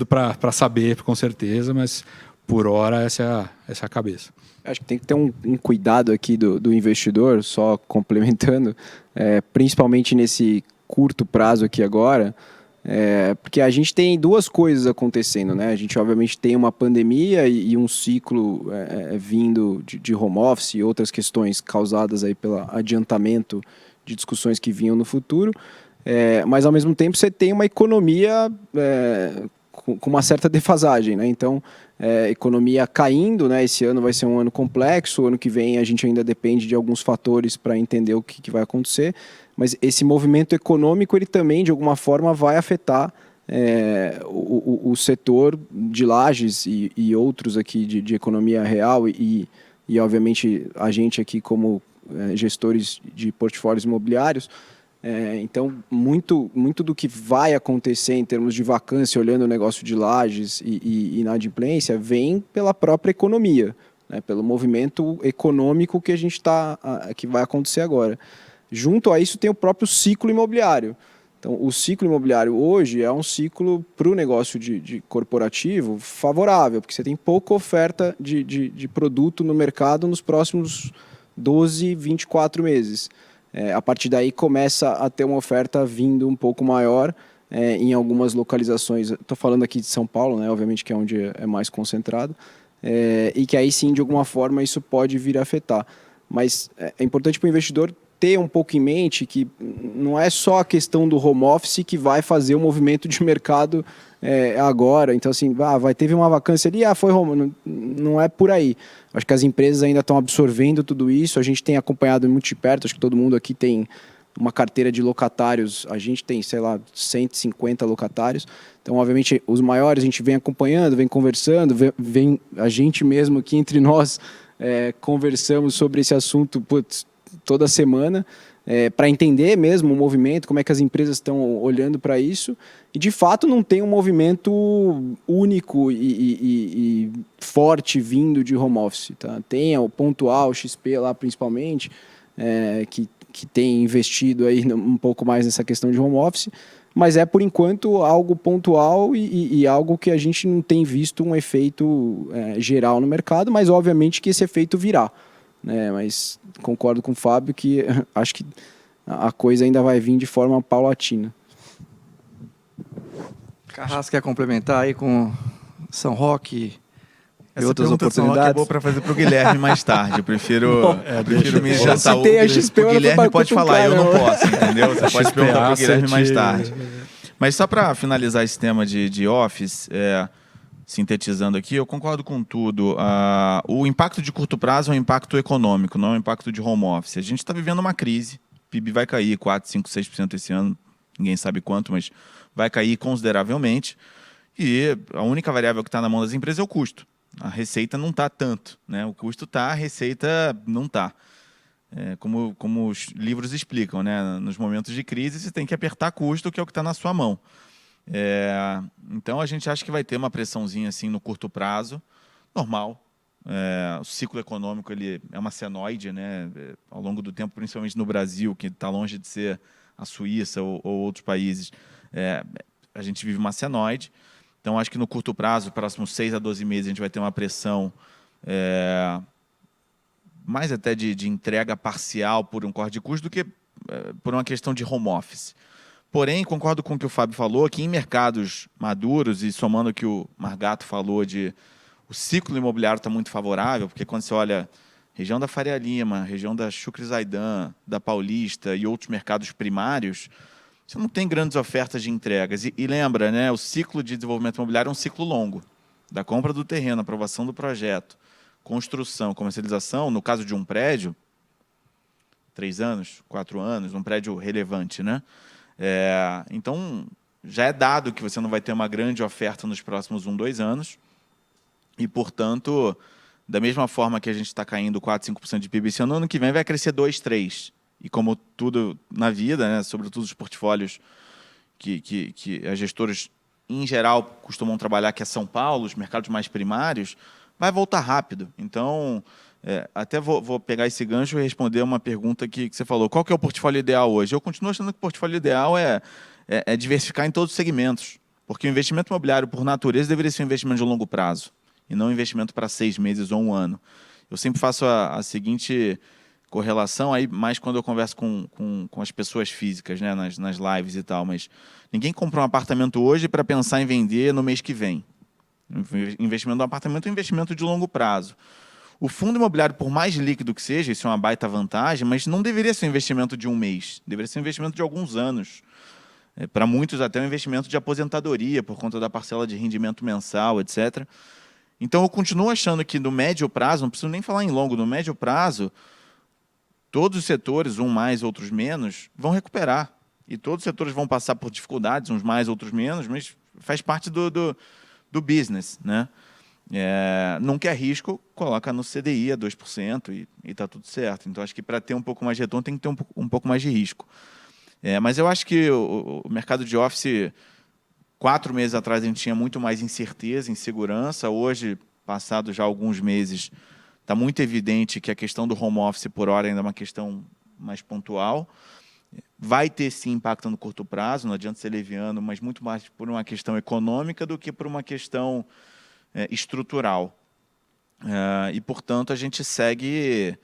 para saber, com certeza, mas por hora essa é a cabeça. Acho que tem que ter um cuidado aqui do investidor, só complementando, principalmente nesse curto prazo aqui agora, porque a gente tem 2 coisas acontecendo, né? A gente, obviamente, tem uma pandemia e um ciclo vindo de home office e outras questões causadas aí pelo adiantamento de discussões que vinham no futuro, mas, ao mesmo tempo, você tem uma economia com uma certa defasagem, né? Então, economia caindo, né? Esse ano vai ser um ano complexo, o ano que vem a gente ainda depende de alguns fatores para entender o que vai acontecer, mas esse movimento econômico, ele também, de alguma forma, vai afetar o setor de lajes e outros aqui de economia real e, obviamente, a gente aqui como gestores de portfólios imobiliários. Então, muito do que vai acontecer em termos de vacância, olhando o negócio de lajes e inadimplência, vem pela própria economia, né, pelo movimento econômico que que vai acontecer agora. Junto a isso tem o próprio ciclo imobiliário. Então, o ciclo imobiliário hoje é um ciclo para o negócio de corporativo favorável, porque você tem pouca oferta de produto no mercado nos próximos 12, 24 meses. A partir daí começa a ter uma oferta vindo um pouco maior em algumas localizações. Estou falando aqui de São Paulo, né, obviamente que é onde é mais concentrado, e que aí sim, de alguma forma, isso pode vir a afetar. Mas é importante para o investidor ter um pouco em mente que não é só a questão do home office que vai fazer o movimento de mercado agora. Então, assim, teve uma vacância ali, foi home. Não é por aí. Acho que as empresas ainda estão absorvendo tudo isso. A gente tem acompanhado muito de perto. Acho que todo mundo aqui tem uma carteira de locatários. A gente tem, 150 locatários. Então, obviamente, os maiores a gente vem acompanhando, vem conversando, vem a gente mesmo aqui entre nós conversamos sobre esse assunto, toda semana, para entender mesmo o movimento, como é que as empresas estão olhando para isso. E, de fato, não tem um movimento único e forte vindo de home office. Tá? Tem o pontual, o XP lá principalmente, que tem investido aí um pouco mais nessa questão de home office, mas por enquanto, algo pontual e algo que a gente não tem visto um efeito geral no mercado, mas, obviamente, que esse efeito virá. Mas concordo com o Fábio que acho que a coisa ainda vai vir de forma paulatina. Carrasco quer complementar aí com São Roque e outras pergunta oportunidades? São Roque é boa para fazer para o Guilherme mais tarde. Eu prefiro me jantar. Citei a XP, o Guilherme pode falar, eu não posso, entendeu? Você pode perguntar para o Guilherme mais tarde. Mas só para finalizar esse tema de office, sintetizando aqui, eu concordo com tudo. O impacto de curto prazo é um impacto econômico, não é um impacto de home office. A gente está vivendo uma crise, o PIB vai cair 4%, 5%, 6% esse ano, ninguém sabe quanto, mas vai cair consideravelmente. E a única variável que está na mão das empresas é o custo. A receita não está tanto, né? O custo está, a receita não está. Como os livros explicam, né? Nos momentos de crise, você tem que apertar custo, que é o que está na sua mão. Então, a gente acha que vai ter uma pressãozinha assim, no curto prazo, normal. O ciclo econômico ele é uma senoide, né? Ao longo do tempo, principalmente no Brasil, que está longe de ser a Suíça ou outros países, a gente vive uma senoide. Então, acho que no curto prazo, próximos 6 a 12 meses, a gente vai ter uma pressão mais até de entrega parcial por um corte de custo do que por uma questão de home office. Porém, concordo com o que o Fábio falou, que em mercados maduros, e somando o que o Margato falou, o ciclo imobiliário está muito favorável, porque quando você olha região da Faria Lima, região da Chucre Zaidan, da Paulista e outros mercados primários, você não tem grandes ofertas de entregas. E lembra, né, o ciclo de desenvolvimento imobiliário é um ciclo longo. Da compra do terreno, aprovação do projeto, construção, comercialização, no caso de um prédio, 3 anos, 4 anos, um prédio relevante, né? Então, já é dado que você não vai ter uma grande oferta nos próximos 1, 2 anos. E, portanto, da mesma forma que a gente está caindo 4, 5% de PIB esse ano que vem vai crescer 2, 3%. E como tudo na vida, né, sobretudo os portfólios que as gestoras, em geral, costumam trabalhar, que é São Paulo, os mercados mais primários, vai voltar rápido. Então, até vou pegar esse gancho e responder uma pergunta que você falou. Qual que é o portfólio ideal hoje? Eu continuo achando que o portfólio ideal é diversificar em todos os segmentos. Porque o investimento imobiliário, por natureza, deveria ser um investimento de longo prazo. E não um investimento para 6 meses ou 1 ano. Eu sempre faço a seguinte correlação, aí mais quando eu converso com as pessoas físicas, né, nas lives e tal. Mas ninguém compra um apartamento hoje para pensar em vender no mês que vem. Investimento no apartamento é um investimento de longo prazo. O fundo imobiliário, por mais líquido que seja, isso é uma baita vantagem, mas não deveria ser um investimento de 1 mês. Deveria ser um investimento de alguns anos. Para muitos, até um investimento de aposentadoria, por conta da parcela de rendimento mensal, etc. Então, eu continuo achando que no médio prazo, não preciso nem falar em longo, no médio prazo, todos os setores, um mais, outros menos, vão recuperar. e todos os setores vão passar por dificuldades, uns mais, outros menos, mas faz parte do business, né? Nunca é risco, coloca no CDI a 2% e está tudo certo. Então, acho que para ter um pouco mais de retorno tem que ter um pouco mais de risco. Mas eu acho que o mercado de office, 4 meses atrás, a gente tinha muito mais incerteza, insegurança. Hoje, passado já alguns meses, está muito evidente que a questão do home office, por hora, ainda é uma questão mais pontual. Vai ter, sim, impacto no curto prazo, não adianta ser leviano, mas muito mais por uma questão econômica do que por uma questão estrutural. E, portanto, a gente segue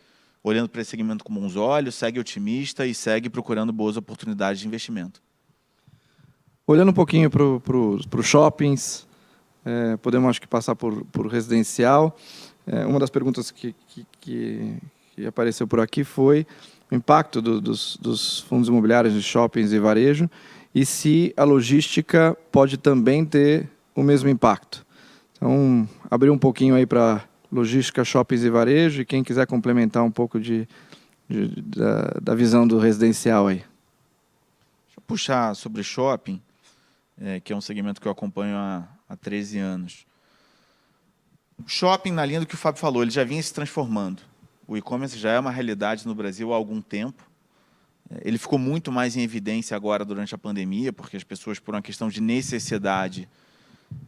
olhando para esse segmento com bons olhos, segue otimista e segue procurando boas oportunidades de investimento. Olhando um pouquinho para os shoppings, podemos, acho que, passar por residencial. Uma das perguntas que apareceu por aqui foi o impacto dos fundos imobiliários de shoppings e varejo e se a logística pode também ter o mesmo impacto. Então, abrir um pouquinho aí para logística, shoppings e varejo, e quem quiser complementar um pouco da visão do residencial aí. Deixa eu puxar sobre shopping, que é um segmento que eu acompanho há 13 anos. O shopping, na linha do que o Fábio falou, ele já vinha se transformando. O e-commerce já é uma realidade no Brasil há algum tempo. Ele ficou muito mais em evidência agora durante a pandemia, porque as pessoas, por uma questão de necessidade,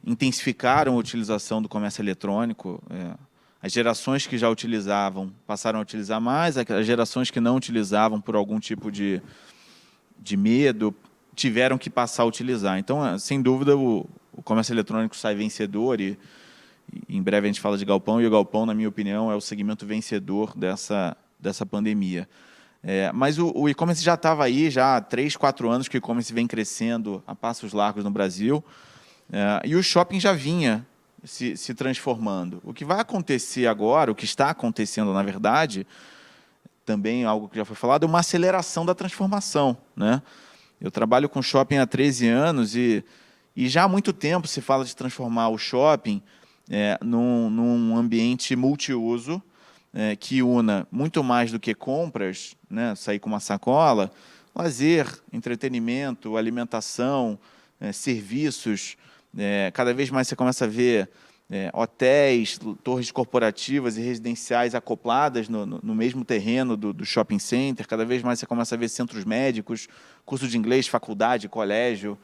intensificaram a utilização do comércio eletrônico. As gerações que já utilizavam passaram a utilizar mais, as gerações que não utilizavam por algum tipo de medo tiveram que passar a utilizar. Então, sem dúvida, o comércio eletrônico sai vencedor e em breve a gente fala de galpão, e o galpão, na minha opinião, é o segmento vencedor dessa pandemia. Mas o e-commerce já estava aí, já há 3, 4 anos que o e-commerce vem crescendo a passos largos no Brasil. E o shopping já vinha se transformando. O que vai acontecer agora, o que está acontecendo, na verdade, também algo que já foi falado, é uma aceleração da transformação, né? Eu trabalho com shopping há 13 anos e já há muito tempo se fala de transformar o shopping num ambiente multiuso, que una muito mais do que compras, né? Sair com uma sacola, lazer, entretenimento, alimentação, serviços. Cada vez mais você começa a ver hotéis, torres corporativas e residenciais acopladas no mesmo terreno do shopping center. Cada vez mais você começa a ver centros médicos, curso de inglês, faculdade, colégio,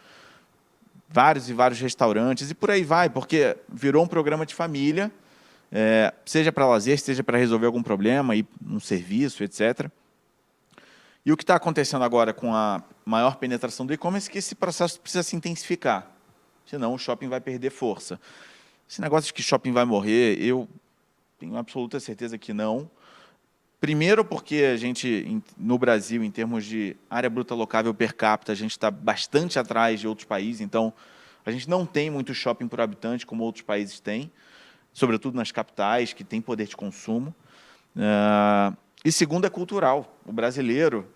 vários e vários restaurantes, e por aí vai, porque virou um programa de família, seja para lazer, seja para resolver algum problema, ir um serviço, etc. E o que está acontecendo agora com a maior penetração do e-commerce é que esse processo precisa se intensificar. Senão o shopping vai perder força. Esse negócio de que shopping vai morrer, eu tenho absoluta certeza que não. Primeiro porque a gente, no Brasil, em termos de área bruta locável per capita, a gente está bastante atrás de outros países, então a gente não tem muito shopping por habitante como outros países têm, sobretudo nas capitais, que têm poder de consumo. E segundo é cultural. O brasileiro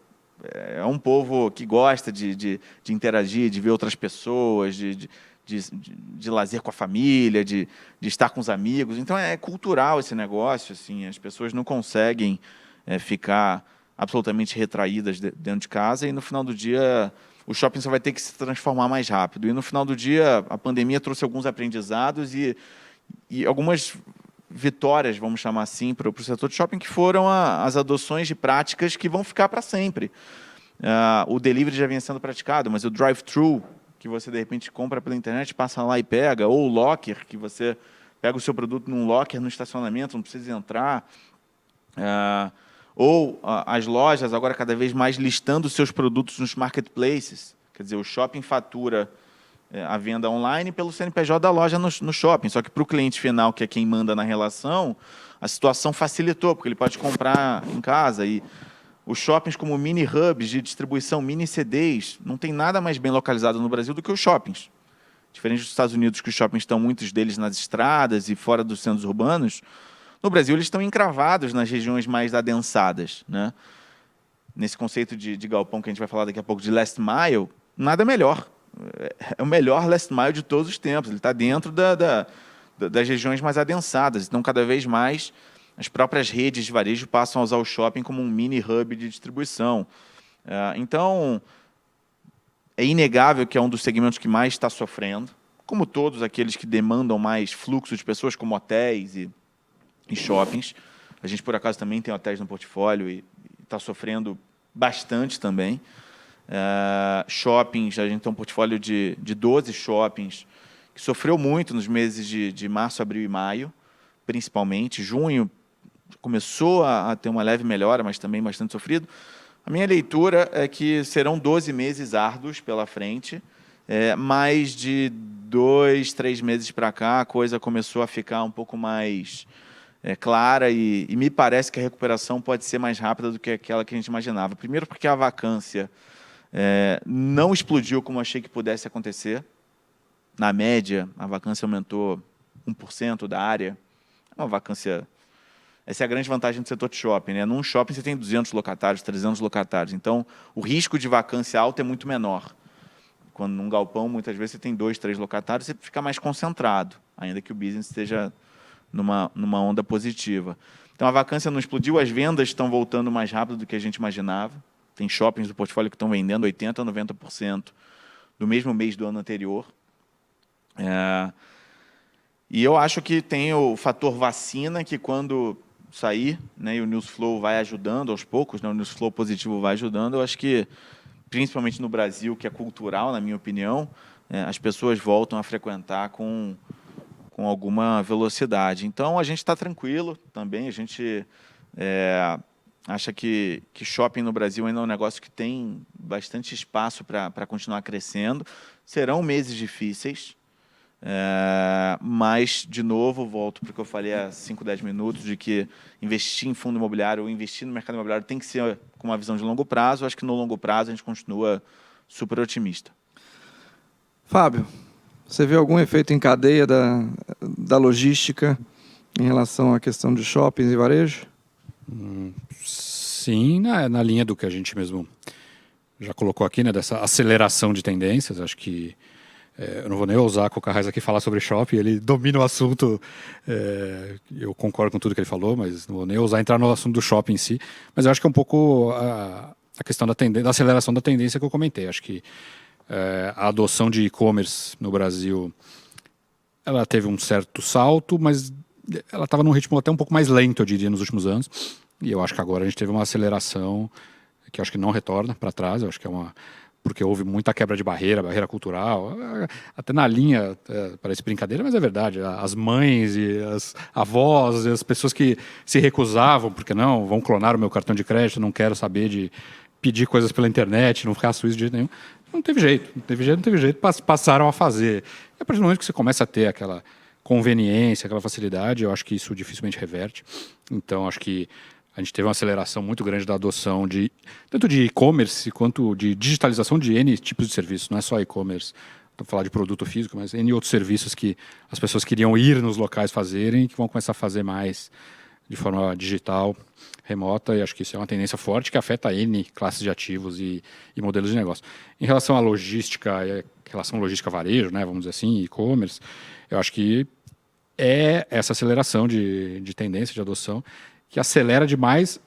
é um povo que gosta de interagir, de ver outras pessoas, de lazer com a família, de estar com os amigos. Então, é cultural esse negócio. Assim, as pessoas não conseguem ficar absolutamente retraídas dentro de casa e, no final do dia, o shopping só vai ter que se transformar mais rápido. E, no final do dia, a pandemia trouxe alguns aprendizados e algumas vitórias, vamos chamar assim, para o setor de shopping, que foram as adoções de práticas que vão ficar para sempre. O delivery já vinha sendo praticado, mas o drive-thru, que você, de repente, compra pela internet, passa lá e pega, ou o locker, que você pega o seu produto num locker no estacionamento, não precisa entrar, ou as lojas, agora cada vez mais listando os seus produtos nos marketplaces. Quer dizer, o shopping fatura a venda online pelo CNPJ da loja no shopping, só que para o cliente final, que é quem manda na relação, a situação facilitou, porque ele pode comprar em casa. E os shoppings como mini hubs de distribuição, mini CDs, não tem nada mais bem localizado no Brasil do que os shoppings. Diferente dos Estados Unidos, que os shoppings estão, muitos deles, nas estradas e fora dos centros urbanos, no Brasil eles estão encravados nas regiões mais adensadas, né? Nesse conceito de galpão que a gente vai falar daqui a pouco, de last mile, nada melhor. É o melhor last mile de todos os tempos. Ele está dentro das regiões mais adensadas. Então, cada vez mais, as próprias redes de varejo passam a usar o shopping como um mini hub de distribuição. Então, É inegável que é um dos segmentos que mais está sofrendo, como todos aqueles que demandam mais fluxo de pessoas, como hotéis e shoppings. A gente, por acaso, também tem hotéis no portfólio e está sofrendo bastante também. Shoppings, a gente tem um portfólio de 12 shoppings, que sofreu muito nos meses de março, abril e maio, principalmente. Junho começou a ter uma leve melhora, mas também bastante sofrido. A minha leitura é que serão 12 meses árduos pela frente. Mais de 2, 3 meses para cá, a coisa começou a ficar um pouco mais clara e me parece que a recuperação pode ser mais rápida do que aquela que a gente imaginava. Primeiro porque a vacância não explodiu como achei que pudesse acontecer. Na média, a vacância aumentou 1% da área. É uma vacância... Essa é a grande vantagem do setor de shopping, né? Num shopping você tem 200 locatários, 300 locatários. Então, o risco de vacância alta é muito menor. Quando num galpão, muitas vezes, você tem 2, 3 locatários, você fica mais concentrado, ainda que o business esteja numa onda positiva. Então, a vacância não explodiu, as vendas estão voltando mais rápido do que a gente imaginava. Tem shoppings do portfólio que estão vendendo 80% a 90% do mesmo mês do ano anterior. E eu acho que tem o fator vacina, que quando sair, né, e o news flow vai ajudando aos poucos, né, o news flow positivo vai ajudando, eu acho que, principalmente no Brasil, que é cultural, na minha opinião, as pessoas voltam a frequentar com alguma velocidade. Então, a gente está tranquilo também, a gente acha que shopping no Brasil ainda é um negócio que tem bastante espaço para continuar crescendo. Serão meses difíceis, mas, de novo, volto para o que eu falei há 5, 10 minutos, de que investir em fundo imobiliário ou investir no mercado imobiliário tem que ser com uma visão de longo prazo. Acho que no longo prazo a gente continua super otimista. Fábio, você vê algum efeito em cadeia da logística em relação à questão de shoppings e varejo? Sim, na linha do que a gente mesmo já colocou aqui, né, dessa aceleração de tendências. Acho que eu não vou nem ousar com o Carrez aqui falar sobre shopping, ele domina o assunto, eu concordo com tudo que ele falou, mas não vou nem ousar entrar no assunto do shopping em si, mas eu acho que é um pouco a questão da aceleração da tendência que eu comentei. Acho que a adoção de e-commerce no Brasil, ela teve um certo salto, mas ela estava num ritmo até um pouco mais lento, eu diria, nos últimos anos, e eu acho que agora a gente teve uma aceleração que eu acho que não retorna para trás. Eu acho que porque houve muita quebra de barreira cultural, até na linha, parece brincadeira, mas é verdade. As mães e as avós, e as pessoas que se recusavam, porque não, vão clonar o meu cartão de crédito, não quero saber de pedir coisas pela internet, não faço isso de jeito nenhum. Não teve jeito, passaram a fazer. E a partir do momento que você começa a ter aquela conveniência, aquela facilidade, eu acho que isso dificilmente reverte. Então, acho que a gente teve uma aceleração muito grande da adoção tanto de e-commerce quanto de digitalização de N tipos de serviços. Não é só e-commerce, estou falando de produto físico, mas N outros serviços que as pessoas queriam ir nos locais fazerem e que vão começar a fazer mais de forma digital, remota, e acho que isso é uma tendência forte que afeta N classes de ativos e modelos de negócio. Em relação à logística, relação logística varejo, né, vamos dizer assim, e-commerce, eu acho que é essa aceleração de tendência, de adoção, que acelera demais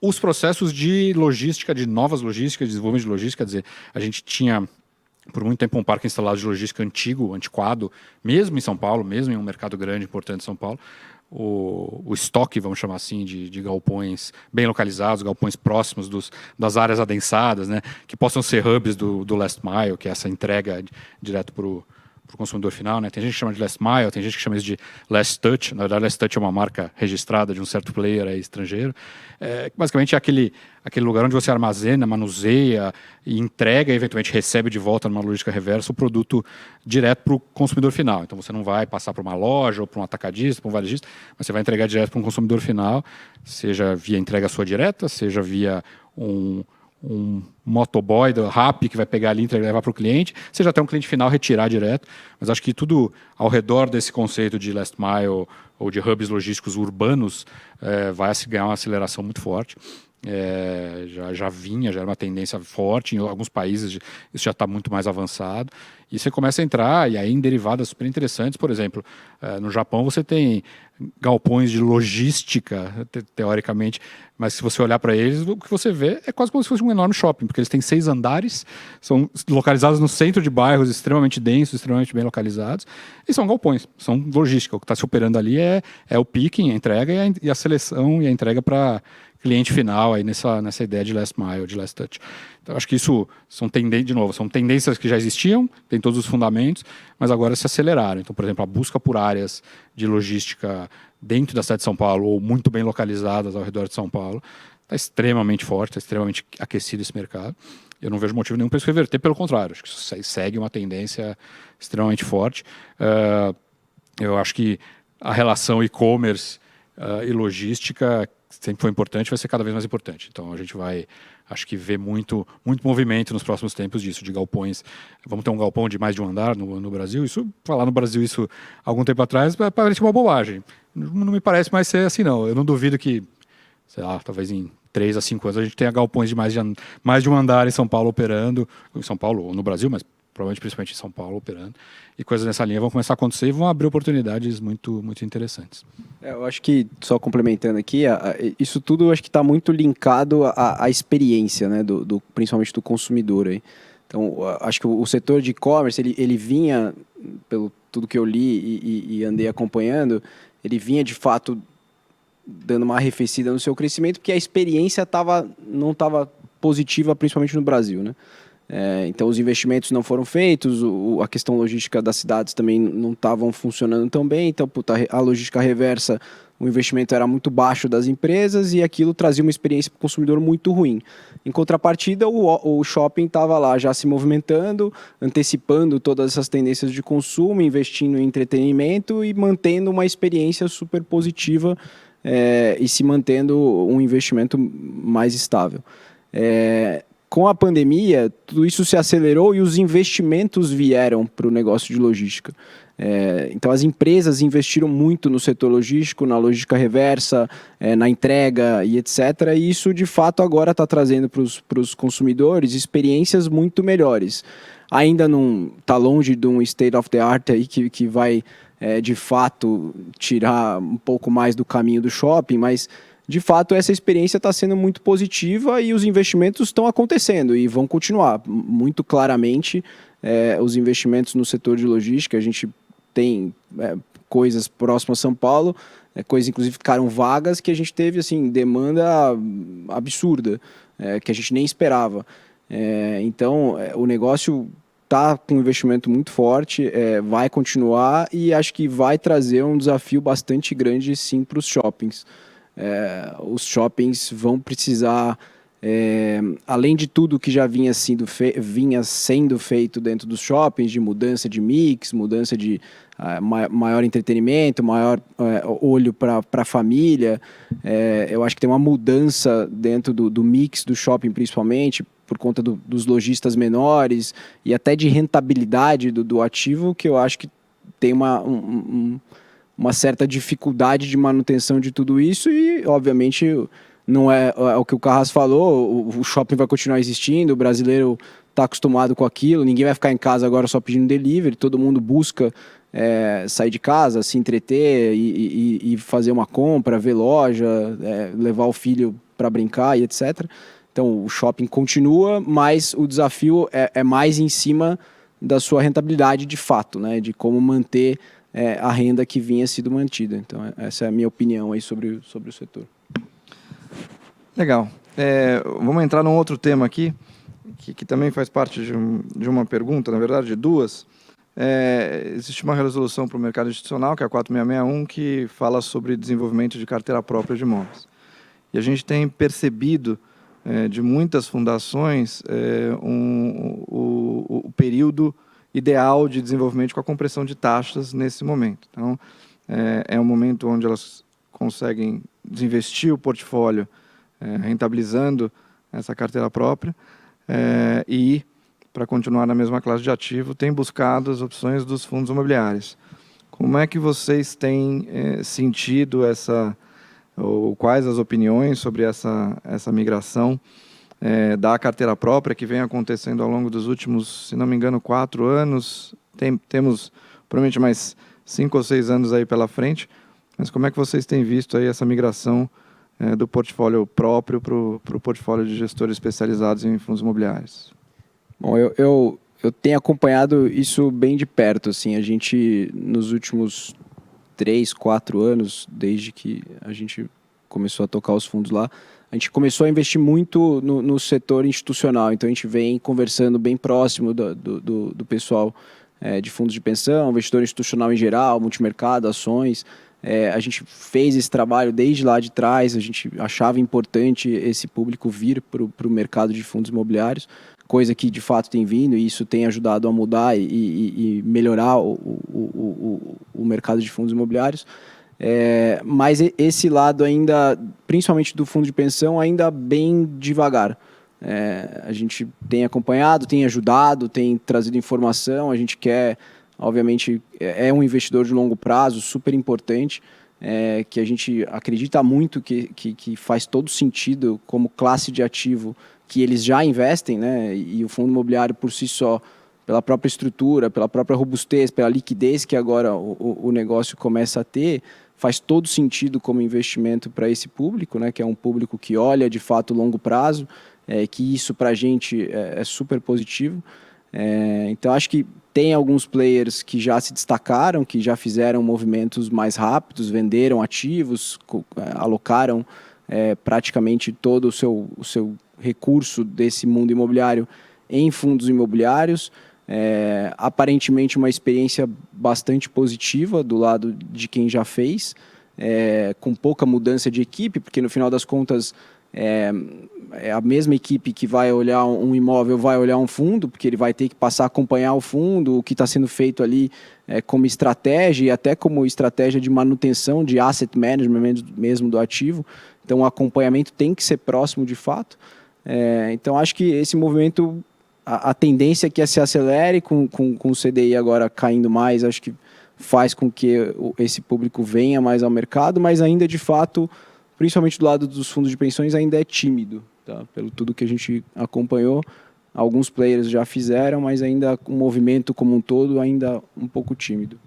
os processos de logística, de novas logísticas, de desenvolvimento de logística. Quer dizer, a gente tinha, por muito tempo, um parque instalado de logística antigo, antiquado, mesmo em São Paulo, mesmo em um mercado grande, importante de São Paulo. O estoque, vamos chamar assim, de galpões bem localizados, galpões próximos das áreas adensadas, né, que possam ser hubs do last mile, que é essa entrega direto para o consumidor final, né? Tem gente que chama de last mile, tem gente que chama isso de last touch. Na verdade, last touch é uma marca registrada de um certo player aí, estrangeiro. Basicamente é aquele lugar onde você armazena, manuseia e entrega e eventualmente recebe de volta numa logística reversa o produto direto para o consumidor final. Então você não vai passar para uma loja ou para um atacadista, para um varejista, mas você vai entregar direto para um consumidor final, seja via entrega sua direta, seja via um motoboy do Rappi que vai pegar ali e levar para o cliente, seja até um cliente final retirar direto. Mas acho que tudo ao redor desse conceito de last mile ou de hubs logísticos urbanos vai ganhar uma aceleração muito forte. já era uma tendência forte, em alguns países isso já está muito mais avançado, e você começa a entrar, e aí em derivadas super interessantes, por exemplo, no Japão você tem galpões de logística, teoricamente, mas se você olhar para eles, o que você vê é quase como se fosse um enorme shopping, porque eles têm 6 andares, são localizados no centro de bairros extremamente densos, extremamente bem localizados, e são galpões, são logística. O que está se operando ali é o picking, a entrega e a seleção e a entrega para cliente final aí nessa ideia de last mile, de last touch. Então, acho que isso são tendências que já existiam, tem todos os fundamentos, mas agora se aceleraram. Então, por exemplo, a busca por áreas de logística dentro da cidade de São Paulo ou muito bem localizadas ao redor de São Paulo está extremamente forte, está extremamente aquecido esse mercado. Eu não vejo motivo nenhum para isso reverter, pelo contrário, acho que isso segue uma tendência extremamente forte. Eu acho que a relação e-commerce e logística sempre foi importante, vai ser cada vez mais importante. Então a gente vai, acho que, ver muito movimento nos próximos tempos disso, de galpões. Vamos ter um galpão de mais de um andar no Brasil. Isso, falar no Brasil isso algum tempo atrás, parece uma bobagem. Não me parece mais ser assim, não. Eu não duvido que, sei lá, talvez em 3 a 5 anos a gente tenha galpões de mais de um andar em São Paulo operando, em São Paulo ou no Brasil, mas provavelmente principalmente em São Paulo operando, e coisas nessa linha vão começar a acontecer e vão abrir oportunidades muito interessantes. Eu acho que, só complementando aqui, isso tudo eu acho que está muito linkado à experiência, né, principalmente do consumidor. Aí. Então, acho que o setor de e-commerce, ele vinha, pelo tudo que eu li e andei acompanhando, ele vinha de fato dando uma arrefecida no seu crescimento, porque a experiência não estava positiva, principalmente no Brasil, né? Então os investimentos não foram feitos, a questão logística das cidades também não estavam funcionando tão bem, então a logística reversa, o investimento era muito baixo das empresas e aquilo trazia uma experiência para o consumidor muito ruim. Em contrapartida, o shopping estava lá já se movimentando, antecipando todas essas tendências de consumo, investindo em entretenimento e mantendo uma experiência super positiva e se mantendo um investimento mais estável. Com a pandemia, tudo isso se acelerou e os investimentos vieram para o negócio de logística. Então, as empresas investiram muito no setor logístico, na logística reversa, na entrega e etc. E isso, de fato, agora está trazendo para os consumidores experiências muito melhores. Ainda não está longe de um state of the art aí que vai, de fato, tirar um pouco mais do caminho do shopping, mas de fato, essa experiência está sendo muito positiva e os investimentos estão acontecendo e vão continuar. Muito claramente, os investimentos no setor de logística, a gente tem coisas próximas a São Paulo, coisas inclusive ficaram vagas que a gente teve assim, demanda absurda, que a gente nem esperava. Então, o negócio está com um investimento muito forte, vai continuar e acho que vai trazer um desafio bastante grande sim para os shoppings. Os shoppings vão precisar, além de tudo que já vinha sendo feito dentro dos shoppings, de mudança de mix, mudança de maior entretenimento, maior olho para a família, eu acho que tem uma mudança dentro do mix do shopping, principalmente por conta dos lojistas menores e até de rentabilidade do ativo, que eu acho que tem uma certa dificuldade de manutenção de tudo isso e, obviamente, não é o que o Carras falou, o shopping vai continuar existindo, o brasileiro está acostumado com aquilo, ninguém vai ficar em casa agora só pedindo delivery, todo mundo busca sair de casa, se entreter e fazer uma compra, ver loja, levar o filho para brincar e etc. Então, o shopping continua, mas o desafio é mais em cima da sua rentabilidade de fato, né? De como manter a renda que vinha sido mantida. Então, essa é a minha opinião aí sobre o setor. Legal. Vamos entrar num outro tema aqui, que também faz parte de uma pergunta, na verdade, de duas. Existe uma resolução para o mercado institucional, que é a 4661, que fala sobre desenvolvimento de carteira própria de imóveis. E a gente tem percebido, de muitas fundações, o período ideal de desenvolvimento com a compressão de taxas nesse momento. Então, é um momento onde elas conseguem desinvestir o portfólio, rentabilizando essa carteira própria, e, para continuar na mesma classe de ativo, tem buscado as opções dos fundos imobiliários. Como é que vocês têm sentido essa ou quais as opiniões sobre essa migração da carteira própria que vem acontecendo ao longo dos últimos, se não me engano, 4 anos. Temos provavelmente mais 5 ou 6 anos aí pela frente, mas como é que vocês têm visto aí essa migração do portfólio próprio para o portfólio de gestores especializados em fundos imobiliários? Bom, eu tenho acompanhado isso bem de perto. Assim, a gente, nos últimos 3, 4 anos, desde que a gente começou a tocar os fundos lá, a gente começou a investir muito no setor institucional. Então, a gente vem conversando bem próximo do pessoal de fundos de pensão, investidor institucional em geral, multimercado, ações. A gente fez esse trabalho desde lá de trás. A gente achava importante esse público vir para o mercado de fundos imobiliários, coisa que de fato tem vindo, e isso tem ajudado a mudar e melhorar o mercado de fundos imobiliários. Mas esse lado ainda, principalmente do fundo de pensão, ainda bem devagar. A gente tem acompanhado, tem ajudado, tem trazido informação. A gente quer, obviamente, é um investidor de longo prazo, super importante, que a gente acredita muito que faz todo sentido como classe de ativo que eles já investem, né? E o fundo imobiliário por si só, pela própria estrutura, pela própria robustez, pela liquidez que agora o negócio começa a ter, faz todo sentido como investimento para esse público, né? Que é um público que olha de fato longo prazo, que isso para a gente é super positivo. Então acho que tem alguns players que já se destacaram, que já fizeram movimentos mais rápidos, venderam ativos, alocaram praticamente todo o seu recurso desse mundo imobiliário em fundos imobiliários. Aparentemente uma experiência bastante positiva do lado de quem já fez, com pouca mudança de equipe, porque no final das contas é a mesma equipe que vai olhar um imóvel, vai olhar um fundo, porque ele vai ter que passar a acompanhar o fundo, o que está sendo feito ali como estratégia e até como estratégia de manutenção, de asset management mesmo do ativo. Então o acompanhamento tem que ser próximo de fato. Então acho que esse movimento, a tendência é que se acelere com o CDI agora caindo mais, acho que faz com que esse público venha mais ao mercado, mas ainda de fato, principalmente do lado dos fundos de pensões, ainda é tímido, tá? Pelo tudo que a gente acompanhou. Alguns players já fizeram, mas ainda o movimento como um todo ainda um pouco tímido.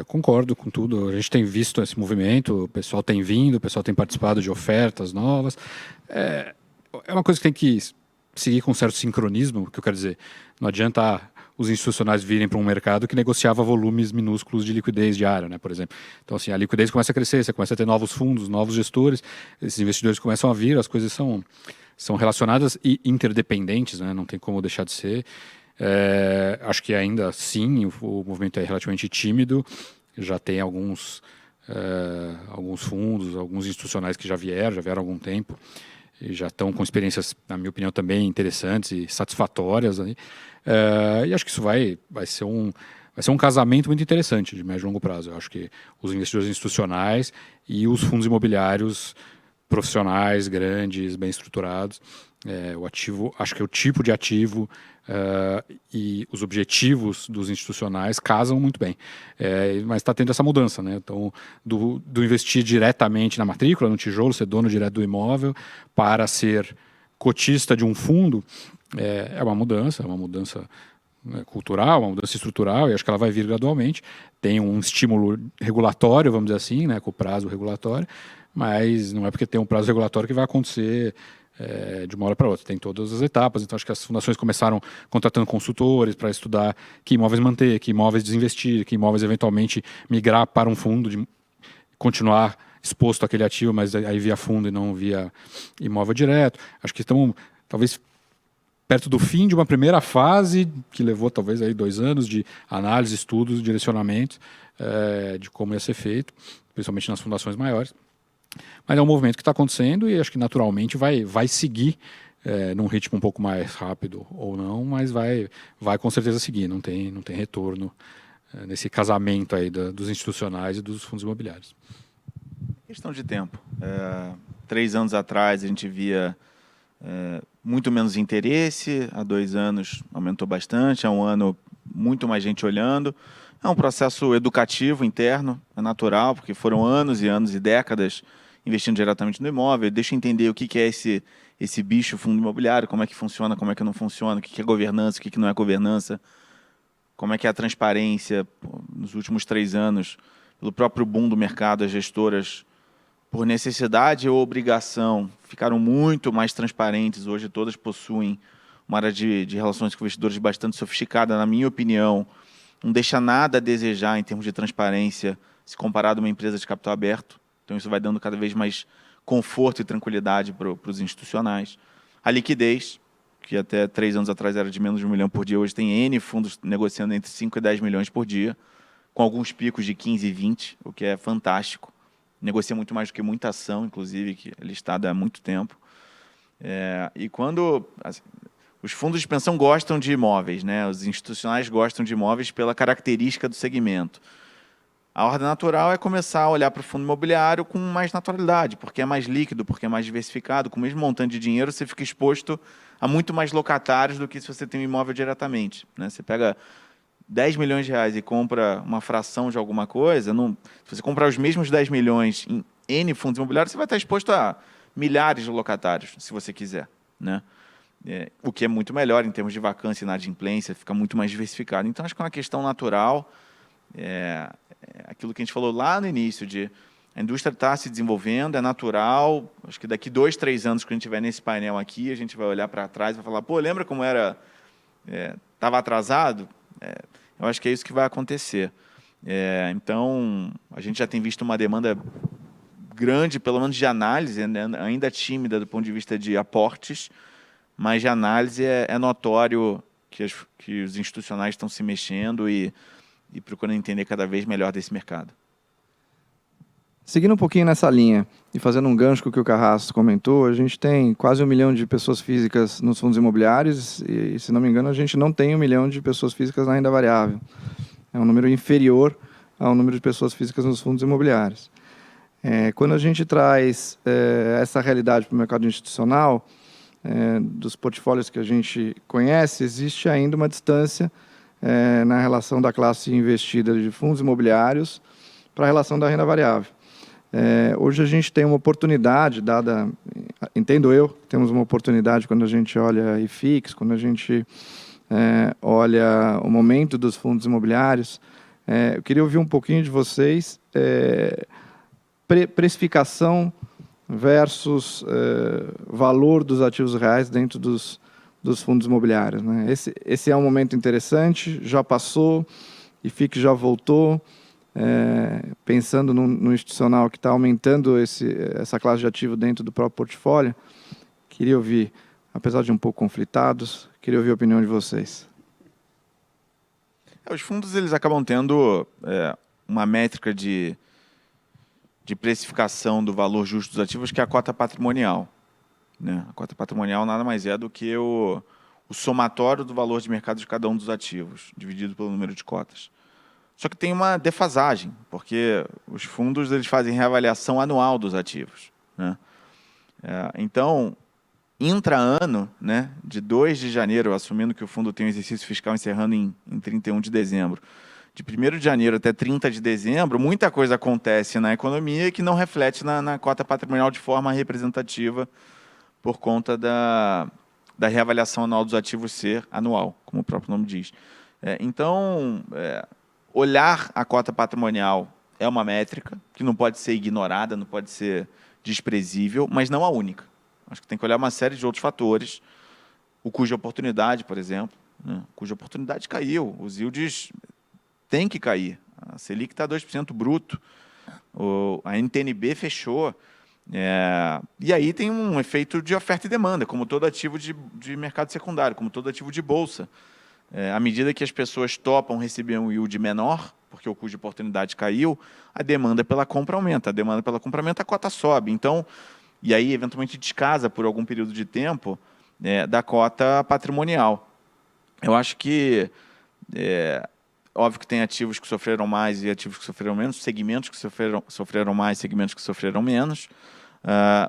Concordo com tudo. A gente tem visto esse movimento, o pessoal tem vindo, o pessoal tem participado de ofertas novas. É uma coisa que tem que seguir com um certo sincronismo, que eu quero dizer, não adianta os institucionais virem para um mercado que negociava volumes minúsculos de liquidez diária, né, por exemplo. Então, assim, a liquidez começa a crescer, você começa a ter novos fundos, novos gestores, esses investidores começam a vir, as coisas são relacionadas e interdependentes, né, não tem como deixar de ser. Acho que ainda sim o movimento é relativamente tímido, já tem alguns fundos, alguns institucionais que já vieram há algum tempo, e já estão com experiências, na minha opinião, também interessantes e satisfatórias. E acho que isso vai ser um casamento muito interessante de médio e longo prazo. Eu acho que os investidores institucionais e os fundos imobiliários profissionais, grandes, bem estruturados, o ativo, acho que o tipo de ativo e os objetivos dos institucionais casam muito bem. Mas está tendo essa mudança, né? Então, do investir diretamente na matrícula, no tijolo, ser dono direto do imóvel, para ser cotista de um fundo, é uma mudança cultural, uma mudança estrutural, e acho que ela vai vir gradualmente. Tem um estímulo regulatório, vamos dizer assim, né, com o prazo regulatório, mas não é porque tem um prazo regulatório que vai acontecer de uma hora para outra. Tem todas as etapas. Então acho que as fundações começaram contratando consultores para estudar que imóveis manter, que imóveis desinvestir, que imóveis eventualmente migrar para um fundo, de continuar exposto àquele ativo, mas aí via fundo e não via imóvel direto. Acho que estamos talvez perto do fim de uma primeira fase que levou talvez aí 2 anos de análise, estudos, direcionamento de como ia ser feito, principalmente nas fundações maiores. Mas é um movimento que está acontecendo e acho que naturalmente vai seguir num ritmo um pouco mais rápido ou não, mas vai com certeza seguir, não tem retorno nesse casamento aí dos institucionais e dos fundos imobiliários. Questão de tempo. 3 anos atrás a gente via muito menos interesse, há 2 anos aumentou bastante, há 1 ano muito mais gente olhando. É um processo educativo interno, é natural, porque foram anos e anos e décadas investindo diretamente no imóvel. Deixa eu entender o que é esse bicho fundo imobiliário, como é que funciona, como é que não funciona, o que é governança, o que não é governança, como é que é a transparência. Nos últimos 3 anos, pelo próprio boom do mercado, as gestoras, por necessidade ou obrigação, ficaram muito mais transparentes. Hoje todas possuem uma área de relações com investidores bastante sofisticada, na minha opinião. Não deixa nada a desejar em termos de transparência se comparado a uma empresa de capital aberto. Então isso vai dando cada vez mais conforto e tranquilidade para os institucionais. A liquidez, que até 3 anos atrás era de menos de 1 milhão por dia, hoje tem N fundos negociando entre 5 e 10 milhões por dia, com alguns picos de 15 e 20, o que é fantástico. Negocia muito mais do que muita ação, inclusive, que é listada há muito tempo. E quando... Assim, os fundos de pensão gostam de imóveis, né? Os institucionais gostam de imóveis pela característica do segmento. A ordem natural é começar a olhar para o fundo imobiliário com mais naturalidade, porque é mais líquido, porque é mais diversificado. Com o mesmo montante de dinheiro, você fica exposto a muito mais locatários do que se você tem um imóvel diretamente, né? Você pega 10 milhões de reais e compra uma fração de alguma coisa, se você comprar os mesmos 10 milhões em N fundos imobiliários, você vai estar exposto a milhares de locatários, se você quiser, né? O que é muito melhor em termos de vacância e inadimplência, fica muito mais diversificado. Então, acho que é uma questão natural, aquilo que a gente falou lá no início, de a indústria está se desenvolvendo, é natural. Acho que daqui 2, 3 anos, quando a gente estiver nesse painel aqui, a gente vai olhar para trás e vai falar, pô, lembra como era, estava atrasado? Eu acho que é isso que vai acontecer. Então, a gente já tem visto uma demanda grande, pelo menos de análise, né? Ainda tímida do ponto de vista de aportes, mas de análise é notório que os institucionais estão se mexendo e procurando entender cada vez melhor desse mercado. Seguindo um pouquinho nessa linha e fazendo um gancho com o que o Carrasco comentou, a gente tem quase 1 milhão de pessoas físicas nos fundos imobiliários e, se não me engano, a gente não tem 1 milhão de pessoas físicas na renda variável. É um número inferior ao número de pessoas físicas nos fundos imobiliários. Quando a gente traz essa realidade para o mercado institucional, dos portfólios que a gente conhece, existe ainda uma distância na relação da classe investida de fundos imobiliários para a relação da renda variável. Hoje a gente tem uma oportunidade dada, entendo eu, temos uma oportunidade quando a gente olha IFIX, quando a gente olha o momento dos fundos imobiliários. Eu queria ouvir um pouquinho de vocês, precificação versus valor dos ativos reais dentro dos fundos imobiliários, né? Esse é um momento interessante, já passou, IFIX já voltou, pensando no institucional que está aumentando essa classe de ativo dentro do próprio portfólio. Queria ouvir, apesar de um pouco conflitados, queria ouvir a opinião de vocês. Os fundos eles acabam tendo uma métrica de precificação do valor justo dos ativos, que é a cota patrimonial, né? A cota patrimonial nada mais é do que o somatório do valor de mercado de cada um dos ativos, dividido pelo número de cotas. Só que tem uma defasagem, porque os fundos eles fazem reavaliação anual dos ativos, né? Então, intra-ano, né, de 2 de janeiro, assumindo que o fundo tem um exercício fiscal encerrando em 31 de dezembro, de 1º de janeiro até 30 de dezembro, muita coisa acontece na economia que não reflete na cota patrimonial de forma representativa por conta da reavaliação anual dos ativos ser anual, como o próprio nome diz. Então, olhar a cota patrimonial é uma métrica que não pode ser ignorada, não pode ser desprezível, mas não a única. Acho que tem que olhar uma série de outros fatores. O custo de oportunidade, por exemplo, né? O custo de oportunidade caiu, os yields têm que cair. A Selic está 2% bruto, a NTNB fechou. E aí tem um efeito de oferta e demanda, como todo ativo de mercado secundário, como todo ativo de bolsa. À medida que as pessoas topam receber um yield menor, porque o custo de oportunidade caiu, a demanda pela compra aumenta. A demanda pela compra aumenta, a cota sobe. Então, e aí, eventualmente, descasa por algum período de tempo da cota patrimonial. Eu acho que, óbvio que tem ativos que sofreram mais e ativos que sofreram menos, segmentos que sofreram mais, segmentos que sofreram menos,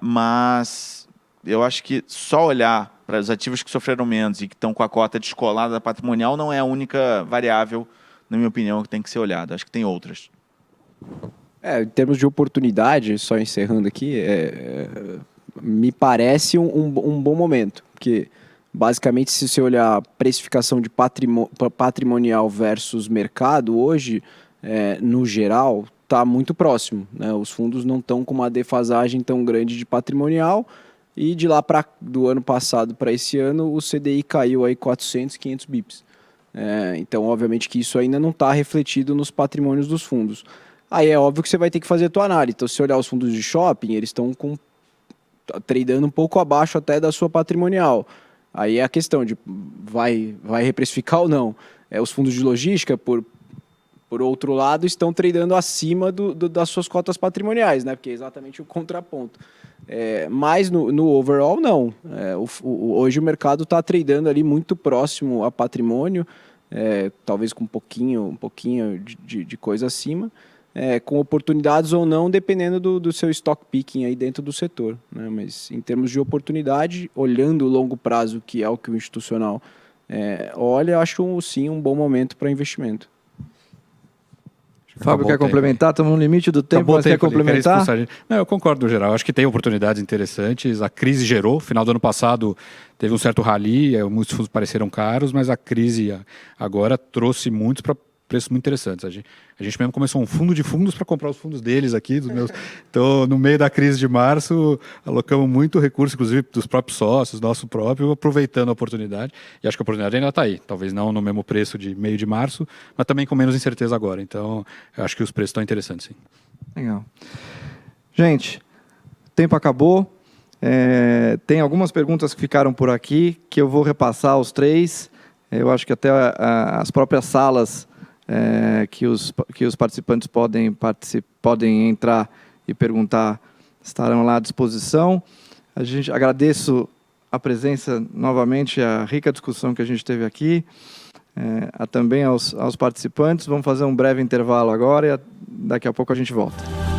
mas eu acho que só olhar para os ativos que sofreram menos e que estão com a cota descolada da patrimonial não é a única variável na minha opinião, que tem que ser olhado. Acho que tem outras. Em termos de oportunidade, só encerrando aqui, me parece um bom momento, porque basicamente se você olhar a precificação de patrimonial versus mercado, hoje, no geral, está muito próximo, né? Os fundos não estão com uma defasagem tão grande de patrimonial e de lá do ano passado para esse ano, o CDI caiu aí 400, 500 bips. Então, obviamente que isso ainda não está refletido nos patrimônios dos fundos. Aí é óbvio que você vai ter que fazer a tua análise. Então, se você olhar os fundos de shopping, eles estão tradando um pouco abaixo até da sua patrimonial. Aí é a questão de vai reprecificar ou não. Os fundos de logística, por outro lado, estão tradando acima das suas cotas patrimoniais, né? Porque é exatamente o contraponto. Mas no overall, não. Hoje o mercado está tradando ali muito próximo a patrimônio, talvez com um pouquinho de coisa acima, com oportunidades ou não, dependendo do seu stock picking aí dentro do setor, né? Mas em termos de oportunidade, olhando o longo prazo, que é o que o institucional olha, acho sim um bom momento para investimento. Fábio, quer complementar? Estamos no limite do tempo, mas quer complementar? Não, eu concordo no geral. Acho que tem oportunidades interessantes. A crise gerou. Final do ano passado teve um certo rally, muitos fundos pareceram caros, mas a crise agora trouxe muitos para preços muito interessantes. A gente mesmo começou um fundo de fundos para comprar os fundos deles aqui, dos meus. Então, no meio da crise de março, alocamos muito recurso, inclusive dos próprios sócios, nosso próprio, aproveitando a oportunidade. E acho que a oportunidade ainda está aí. Talvez não no mesmo preço de meio de março, mas também com menos incerteza agora. Então, eu acho que os preços estão interessantes, sim. Legal. Gente, o tempo acabou. Tem algumas perguntas que ficaram por aqui, que eu vou repassar aos três. Eu acho que até as próprias salas que os participantes podem entrar e perguntar estarão lá à disposição. A gente agradeço a presença novamente, a rica discussão que a gente teve aqui, também aos participantes. Vamos fazer um breve intervalo agora e daqui a pouco a gente volta.